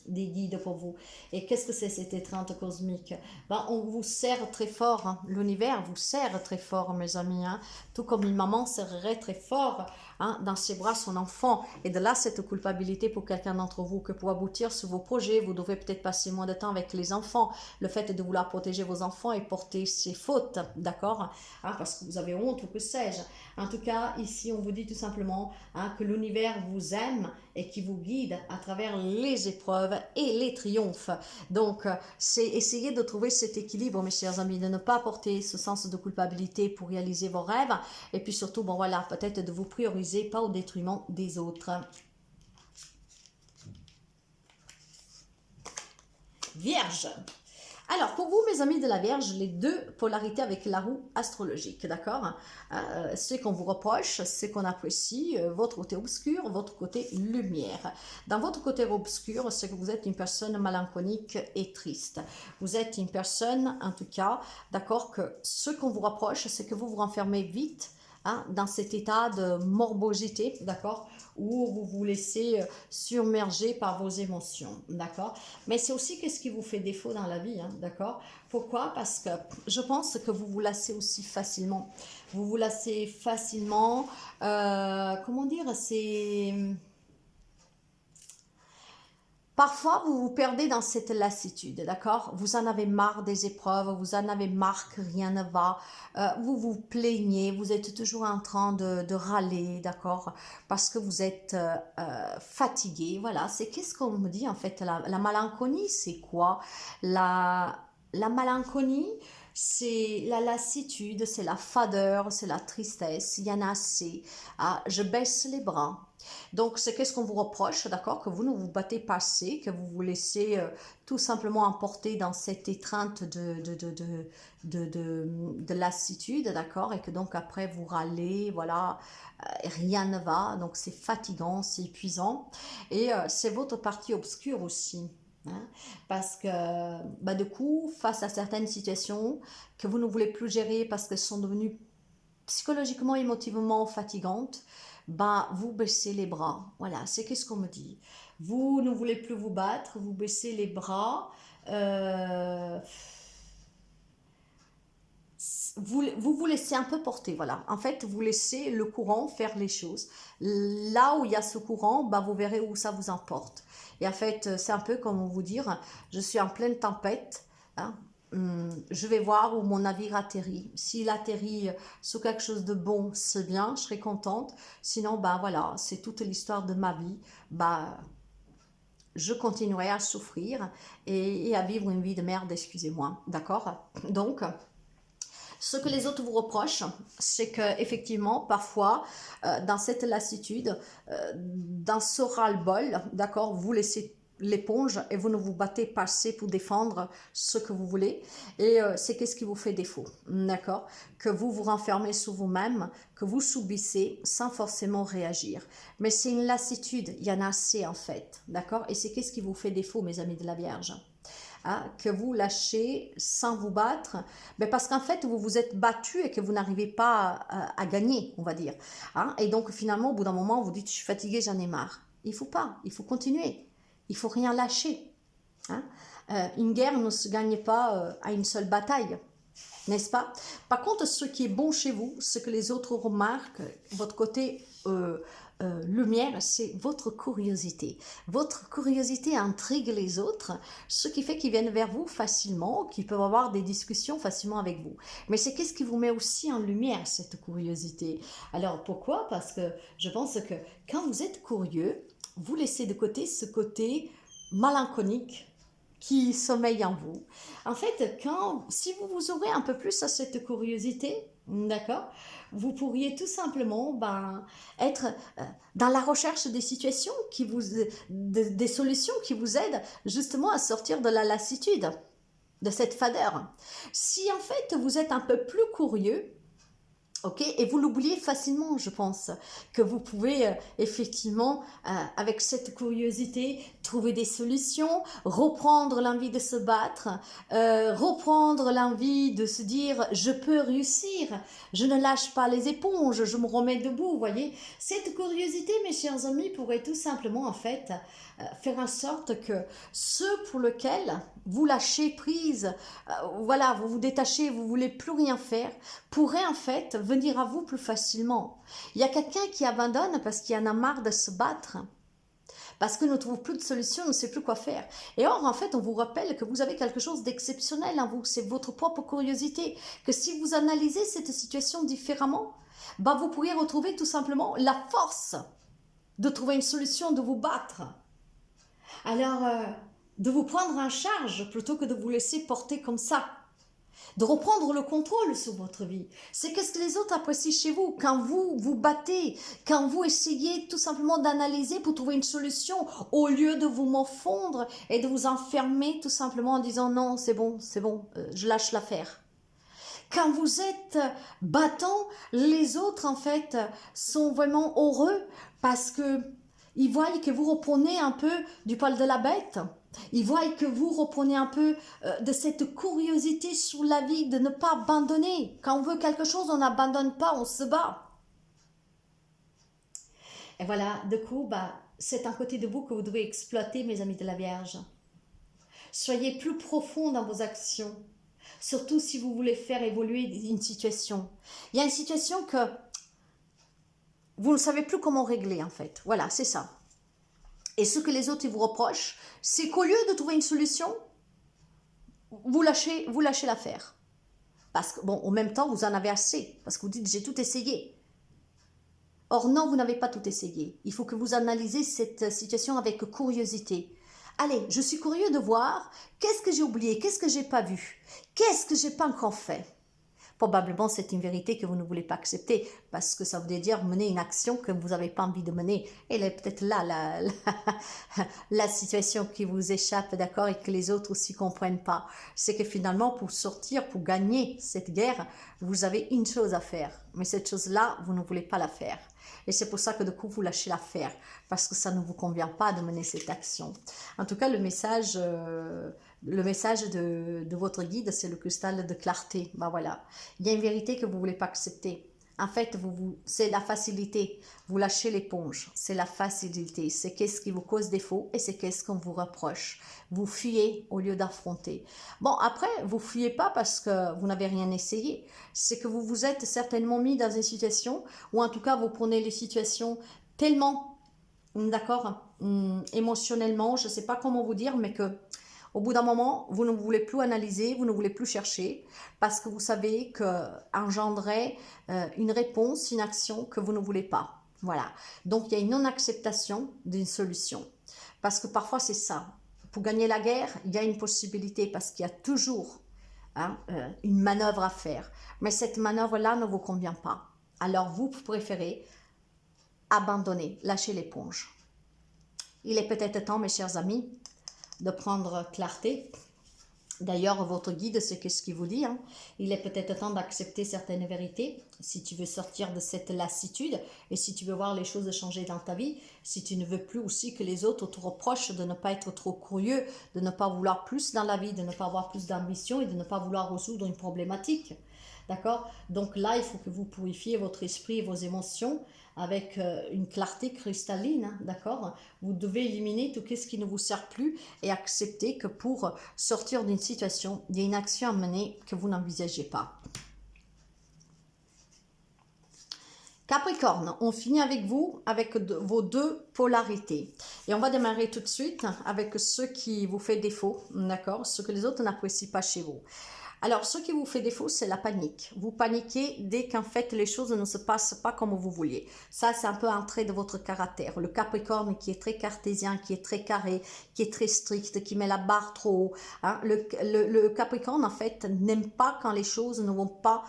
guides pour vous. Et qu'est-ce que c'est cette étreinte cosmique? Ben, on vous serre très fort, hein. L'univers vous serre très fort, mes amis, hein. Tout comme une maman serrerait très fort, hein, dans ses bras son enfant. Et de là, cette culpabilité pour quelqu'un d'entre vous, que pour aboutir sur vos projets, vous devrez peut-être passer moins de temps avec les enfants. Le fait de vouloir protéger vos enfants et porter ses fautes, d'accord, hein, parce que vous avez honte ou que sais-je. En tout cas, ici, on vous dit tout simplement, hein, que l'univers vous aime et qui vous guide à travers les épreuves et les triomphes. Donc, c'est essayer de trouver cet équilibre, mes chers amis, de ne pas porter ce sens de culpabilité pour réaliser vos rêves, et puis surtout, bon voilà, peut-être de vous prioriser, pas au détriment des autres. Vierge. Alors, pour vous, mes amis de la Vierge, les deux polarités avec la roue astrologique, d'accord, ce qu'on vous reproche, c'est qu'on apprécie votre côté obscur, votre côté lumière. Dans votre côté obscur, c'est que vous êtes une personne mélancolique et triste. Vous êtes une personne, en tout cas, d'accord, que ce qu'on vous reproche, c'est que vous vous renfermez vite, hein, dans cet état de morbosité, d'accord, où vous vous laissez submerger par vos émotions, d'accord. Mais c'est aussi qu'est-ce qui vous fait défaut dans la vie, hein, d'accord. Pourquoi? Parce que je pense que vous vous lassez aussi facilement. Vous vous lassez facilement, comment dire, c'est... Parfois, vous vous perdez dans cette lassitude, d'accord? Vous en avez marre des épreuves, vous en avez marre que rien ne va, vous vous plaignez, vous êtes toujours en train de râler, d'accord? Parce que vous êtes fatigué, voilà. C'est qu'est-ce qu'on me dit en fait? La mélancolie, c'est quoi? La mélancolie, c'est la lassitude, c'est la fadeur, c'est la tristesse, il y en a assez. Ah, je baisse les bras. Donc, c'est qu'est-ce qu'on vous reproche, d'accord? Que vous ne vous battez pas assez, que vous vous laissez tout simplement emporter dans cette étreinte de lassitude, d'accord? Et que donc après, vous râlez, voilà, rien ne va. Donc, c'est fatigant, c'est épuisant. Et c'est votre partie obscure aussi. Hein, parce que bah, du coup, face à certaines situations que vous ne voulez plus gérer parce qu'elles sont devenues psychologiquement, émotivement fatigantes, bah, vous baissez les bras. Voilà, c'est qu'est-ce qu'on me dit. Vous ne voulez plus vous battre, vous baissez les bras. Vous laissez un peu porter, voilà. En fait, vous laissez le courant faire les choses. Là où il y a ce courant, bah, vous verrez où ça vous emporte. Et en fait, c'est un peu comme vous dire, je suis en pleine tempête, hein, je vais voir où mon navire atterrit. S'il atterrit sur quelque chose de bon, c'est bien, je serai contente. Sinon, bah voilà, c'est toute l'histoire de ma vie. Bah, je continuerai à souffrir et à vivre une vie de merde, excusez-moi, d'accord? Donc, ce que les autres vous reprochent, c'est que effectivement, parfois, dans cette lassitude, dans ce ras-le-bol, d'accord, vous laissez l'éponge et vous ne vous battez pas assez pour défendre ce que vous voulez. Et c'est qu'est-ce qui vous fait défaut, d'accord? Que vous vous renfermez sur vous-même, que vous subissez sans forcément réagir. Mais c'est une lassitude, il y en a assez en fait, d'accord? Et c'est qu'est-ce qui vous fait défaut, mes amis de la Vierge? hein, que vous lâchez sans vous battre, mais parce qu'en fait, vous vous êtes battu et que vous n'arrivez pas à gagner, on va dire. Hein. Et donc, finalement, au bout d'un moment, vous dites, je suis fatigué, j'en ai marre. Il ne faut pas, il faut continuer. Il faut rien lâcher. Hein. Une guerre ne se gagne pas à une seule bataille. N'est-ce pas? Par contre, ce qui est bon chez vous, ce que les autres remarquent, votre côté lumière, c'est votre curiosité. Votre curiosité intrigue les autres, ce qui fait qu'ils viennent vers vous facilement, qu'ils peuvent avoir des discussions facilement avec vous. Mais c'est qu'est-ce qui vous met aussi en lumière, cette curiosité? Alors, pourquoi? Parce que je pense que quand vous êtes curieux, vous laissez de côté ce côté mélancolique qui sommeille en vous. En fait, si vous vous ouvrez un peu plus à cette curiosité, d'accord, vous pourriez tout simplement être dans la recherche des situations des solutions qui vous aident justement à sortir de la lassitude, de cette fadeur. Si en fait vous êtes un peu plus curieux, ok, et vous l'oubliez facilement, je pense, que vous pouvez effectivement, avec cette curiosité, trouver des solutions, reprendre l'envie de se battre, reprendre l'envie de se dire, je peux réussir, je ne lâche pas les éponges, je me remets debout, vous voyez. Cette curiosité, mes chers amis, pourrait tout simplement, en fait, faire en sorte que ceux pour lesquels vous lâchez prise, voilà, vous vous détachez, vous voulez plus rien faire, pourraient en fait venir à vous plus facilement. Il y a quelqu'un qui abandonne parce qu'il en a marre de se battre, parce qu'il ne trouve plus de solution, ne sait plus quoi faire. Et or, en fait, on vous rappelle que vous avez quelque chose d'exceptionnel en vous, c'est votre propre curiosité, que si vous analysez cette situation différemment, vous pourriez retrouver tout simplement la force de trouver une solution, de vous battre. Alors, de vous prendre en charge plutôt que de vous laisser porter comme ça. De reprendre le contrôle sur votre vie. C'est qu'est-ce que les autres apprécient chez vous quand vous vous battez, quand vous essayez tout simplement d'analyser pour trouver une solution au lieu de vous morfondre et de vous enfermer tout simplement en disant non, c'est bon, je lâche l'affaire. Quand vous êtes battant, les autres en fait sont vraiment heureux parce que ils voient que vous reprenez un peu du poil de la bête. Ils voient que vous reprenez un peu de cette curiosité sur la vie, de ne pas abandonner. Quand on veut quelque chose, on n'abandonne pas, on se bat. Et voilà, du coup, c'est un côté de vous que vous devez exploiter, mes amis de la Vierge. Soyez plus profond dans vos actions, surtout si vous voulez faire évoluer une situation. Il y a une situation que vous ne savez plus comment régler, en fait. Voilà, c'est ça. Et ce que les autres vous reprochent, c'est qu'au lieu de trouver une solution, vous lâchez l'affaire. Parce que, bon, en même temps, vous en avez assez. Parce que vous dites, j'ai tout essayé. Or, non, vous n'avez pas tout essayé. Il faut que vous analysez cette situation avec curiosité. Allez, je suis curieux de voir qu'est-ce que j'ai oublié, qu'est-ce que j'ai pas vu, qu'est-ce que j'ai pas encore fait. Probablement, c'est une vérité que vous ne voulez pas accepter parce que ça voudrait dire mener une action que vous n'avez pas envie de mener. Et là, peut-être là, la situation qui vous échappe, d'accord, et que les autres aussi ne comprennent pas. C'est que finalement, pour sortir, pour gagner cette guerre, vous avez une chose à faire. Mais cette chose-là, vous ne voulez pas la faire. Et c'est pour ça que du coup, vous lâchez l'affaire parce que ça ne vous convient pas de mener cette action. En tout cas, le message de votre guide, c'est le cristal de clarté. Voilà. Il y a une vérité que vous ne voulez pas accepter. En fait, c'est la facilité. Vous lâchez l'éponge. C'est la facilité. C'est qu'est-ce qui vous cause défaut et c'est qu'est-ce qu'on vous reproche. Vous fuyez au lieu d'affronter. Bon, après, vous fuyez pas parce que vous n'avez rien essayé. C'est que vous vous êtes certainement mis dans une situation, ou en tout cas, vous prenez les situations tellement, d'accord, émotionnellement, je ne sais pas comment vous dire, mais que au bout d'un moment, vous ne voulez plus analyser, vous ne voulez plus chercher, parce que vous savez qu'engendrer une réponse, une action que vous ne voulez pas. Voilà. Donc, il y a une non-acceptation d'une solution. Parce que parfois, c'est ça. Pour gagner la guerre, il y a une possibilité, parce qu'il y a toujours une manœuvre à faire. Mais cette manœuvre-là ne vous convient pas. Alors, vous préférez abandonner, lâcher l'éponge. Il est peut-être temps, mes chers amis, de prendre clarté D'ailleurs, votre guide, c'est qu'est-ce qu'il vous dit, hein. Il est peut-être temps d'accepter certaines vérités si tu veux sortir de cette lassitude et si tu veux voir les choses changer dans ta vie, si tu ne veux plus aussi que les autres te reprochent de ne pas être trop curieux, de ne pas vouloir plus dans la vie, de ne pas avoir plus d'ambition et de ne pas vouloir résoudre une problématique. D'accord? Donc là, il faut que vous purifiez votre esprit et vos émotions avec une clarté cristalline, hein, d'accord? Vous devez éliminer tout ce qui ne vous sert plus et accepter que pour sortir d'une situation, il y a une action à mener que vous n'envisagez pas. Capricorne, on finit avec vous, avec vos deux polarités. Et on va démarrer tout de suite avec ce qui vous fait défaut, d'accord? Ce que les autres n'apprécient pas chez vous. Alors, ce qui vous fait défaut, c'est la panique. Vous paniquez dès qu'en fait les choses ne se passent pas comme vous vouliez. Ça, c'est un peu un trait de votre caractère. Le Capricorne qui est très cartésien, qui est très carré, qui est très strict, qui met la barre trop haut. Hein. Le Capricorne, en fait, n'aime pas quand les choses ne vont pas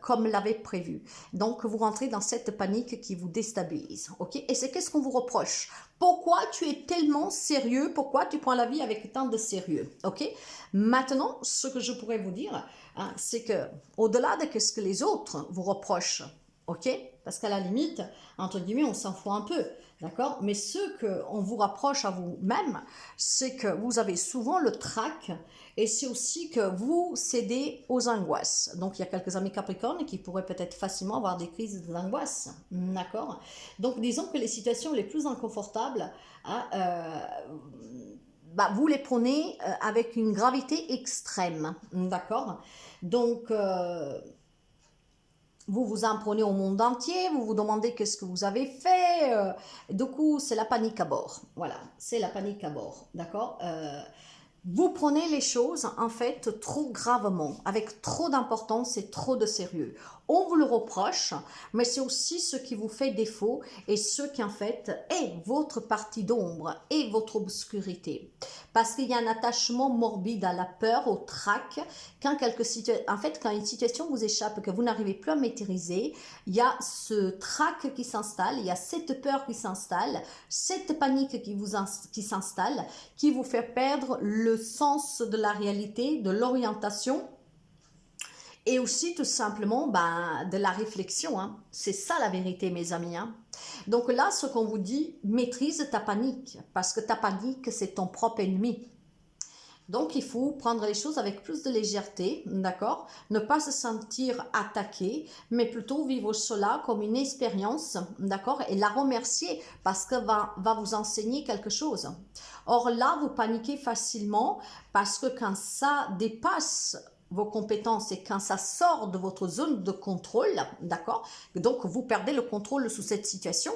comme l'avait prévu. Donc, vous rentrez dans cette panique qui vous déstabilise. Ok? Et c'est qu'est-ce qu'on vous reproche? Pourquoi tu es tellement sérieux? Pourquoi tu prends la vie avec tant de sérieux? Ok? Maintenant, ce que je pourrais vous dire, hein, c'est que au-delà de ce que les autres vous reprochent, ok? Parce qu'à la limite, entre guillemets, on s'en fout un peu, d'accord? Mais ce qu'on vous rapproche à vous-même, c'est que vous avez souvent le trac et c'est aussi que vous cédez aux angoisses. Donc, il y a quelques amis Capricornes qui pourraient peut-être facilement avoir des crises d'angoisse, d'accord? Donc, disons que les situations les plus inconfortables, hein, vous les prenez avec une gravité extrême, d'accord? Donc, vous vous en prenez au monde entier, vous vous demandez qu'est-ce que vous avez fait. Du coup, c'est la panique à bord. Voilà, c'est la panique à bord, d'accord? Vous prenez les choses en fait trop gravement, avec trop d'importance et trop de sérieux. On vous le reproche, mais c'est aussi ce qui vous fait défaut et ce qui en fait est votre partie d'ombre et votre obscurité. Parce qu'il y a un attachement morbide à la peur, au trac. Quand quand une situation vous échappe, que vous n'arrivez plus à maîtriser, il y a ce trac qui s'installe, il y a cette peur qui s'installe, cette panique qui s'installe, qui vous fait perdre le sens de la réalité, de l'orientation et aussi tout simplement de la réflexion. Hein. C'est ça la vérité, mes amis. Hein. Donc là, ce qu'on vous dit, maîtrise ta panique, parce que ta panique, c'est ton propre ennemi. Donc, il faut prendre les choses avec plus de légèreté, d'accord? Ne pas se sentir attaqué, mais plutôt vivre cela comme une expérience, d'accord? Et la remercier parce que va vous enseigner quelque chose. Or là, vous paniquez facilement parce que quand ça dépasse vos compétences et quand ça sort de votre zone de contrôle, d'accord? Donc, vous perdez le contrôle sous cette situation,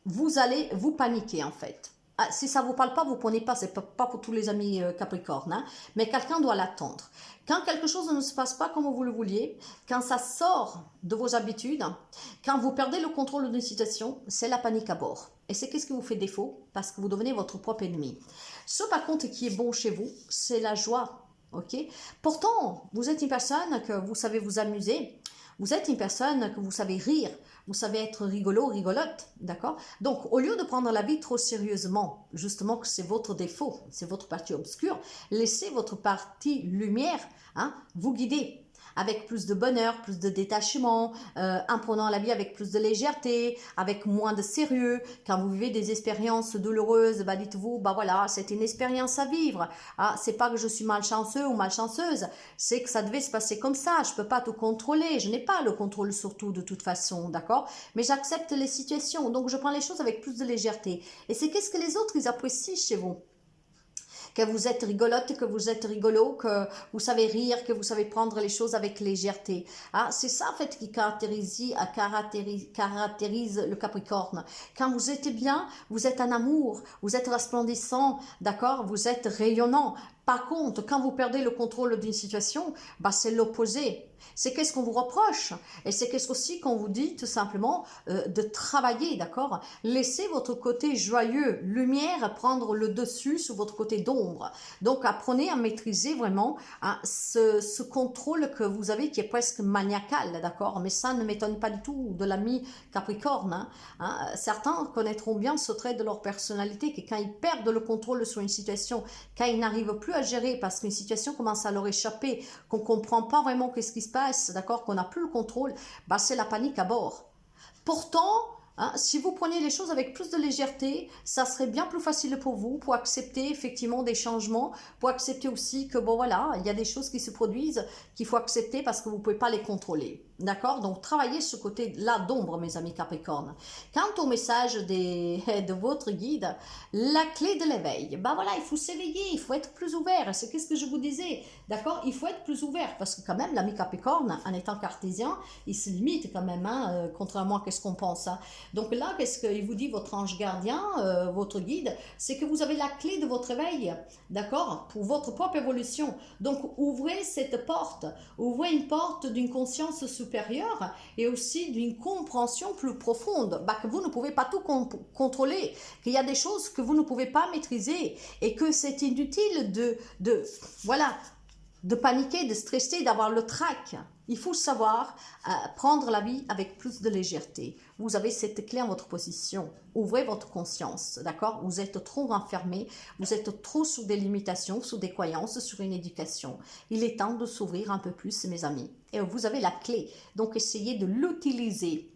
vous allez vous paniquer en fait. Ah, si ça ne vous parle pas, vous ne prenez pas, c'est pas pour tous les amis Capricorne, hein, mais quelqu'un doit l'attendre. Quand quelque chose ne se passe pas comme vous le vouliez, quand ça sort de vos habitudes, quand vous perdez le contrôle d'une situation, c'est la panique à bord. Et c'est qu'est-ce qui vous fait défaut? Parce que vous devenez votre propre ennemi. Ce par contre qui est bon chez vous, c'est la joie. Ok? Pourtant, vous êtes une personne que vous savez vous amuser, vous êtes une personne que vous savez rire, vous savez être rigolo, rigolote, d'accord? Donc, au lieu de prendre la vie trop sérieusement, justement que c'est votre défaut, c'est votre partie obscure, laissez votre partie lumière vous guider avec plus de bonheur, plus de détachement, en prenant la vie avec plus de légèreté, avec moins de sérieux. Quand vous vivez des expériences douloureuses, dites-vous, voilà, c'est une expérience à vivre. Ah, c'est pas que je suis malchanceux ou malchanceuse, c'est que ça devait se passer comme ça. Je peux pas tout contrôler, je n'ai pas le contrôle sur tout de toute façon, d'accord? Mais j'accepte les situations, donc je prends les choses avec plus de légèreté. Et c'est qu'est-ce que les autres, ils apprécient chez vous? Que vous êtes rigolote, que vous êtes rigolo, que vous savez rire, que vous savez prendre les choses avec légèreté. Ah, c'est ça en fait qui caractérise le Capricorne. Quand vous êtes bien, vous êtes en amour, vous êtes resplendissant, d'accord? Vous êtes rayonnant. Par contre, quand vous perdez le contrôle d'une situation, c'est l'opposé. C'est qu'est-ce qu'on vous reproche et c'est qu'est-ce aussi qu'on vous dit tout simplement de travailler, d'accord? Laissez votre côté joyeux, lumière prendre le dessus sur votre côté d'ombre. Donc apprenez à maîtriser vraiment hein, ce contrôle que vous avez qui est presque maniacal, d'accord? Mais ça ne m'étonne pas du tout de l'ami Capricorne. Certains connaîtront bien ce trait de leur personnalité, que quand ils perdent le contrôle sur une situation, quand ils n'arrivent plus à gérer parce qu'une situation commence à leur échapper, qu'on ne comprend pas vraiment qu'est-ce qui se passe, d'accord, qu'on n'a plus le contrôle, bah c'est la panique à bord. Pourtant, si vous preniez les choses avec plus de légèreté, ça serait bien plus facile pour vous, pour accepter effectivement des changements, pour accepter aussi que bon voilà, il y a des choses qui se produisent qu'il faut accepter parce que vous ne pouvez pas les contrôler. D'accord? Donc, travaillez ce côté-là d'ombre, mes amis Capricorne. Quant au message de votre guide, la clé de l'éveil, ben voilà, il faut s'éveiller, il faut être plus ouvert. C'est qu'est-ce que je vous disais? D'accord? Il faut être plus ouvert parce que quand même, l'ami Capricorne, en étant cartésien, il se limite quand même, contrairement à ce qu'on pense. Donc là, qu'est-ce qu'il vous dit, votre ange gardien, votre guide? C'est que vous avez la clé de votre éveil, d'accord? Pour votre propre évolution. Donc, ouvrez cette porte. Ouvrez une porte d'une conscience supérieure et aussi d'une compréhension plus profonde, que vous ne pouvez pas tout contrôler, qu'il y a des choses que vous ne pouvez pas maîtriser et que c'est inutile voilà, de paniquer, de stresser, d'avoir le trac. Il faut savoir prendre la vie avec plus de légèreté. Vous avez cette clé en votre position. Ouvrez votre conscience, d'accord? Vous êtes trop renfermé, vous êtes trop sous des limitations, sous des croyances, sur une éducation. Il est temps de s'ouvrir un peu plus, mes amis. Et vous avez la clé, donc essayez de l'utiliser.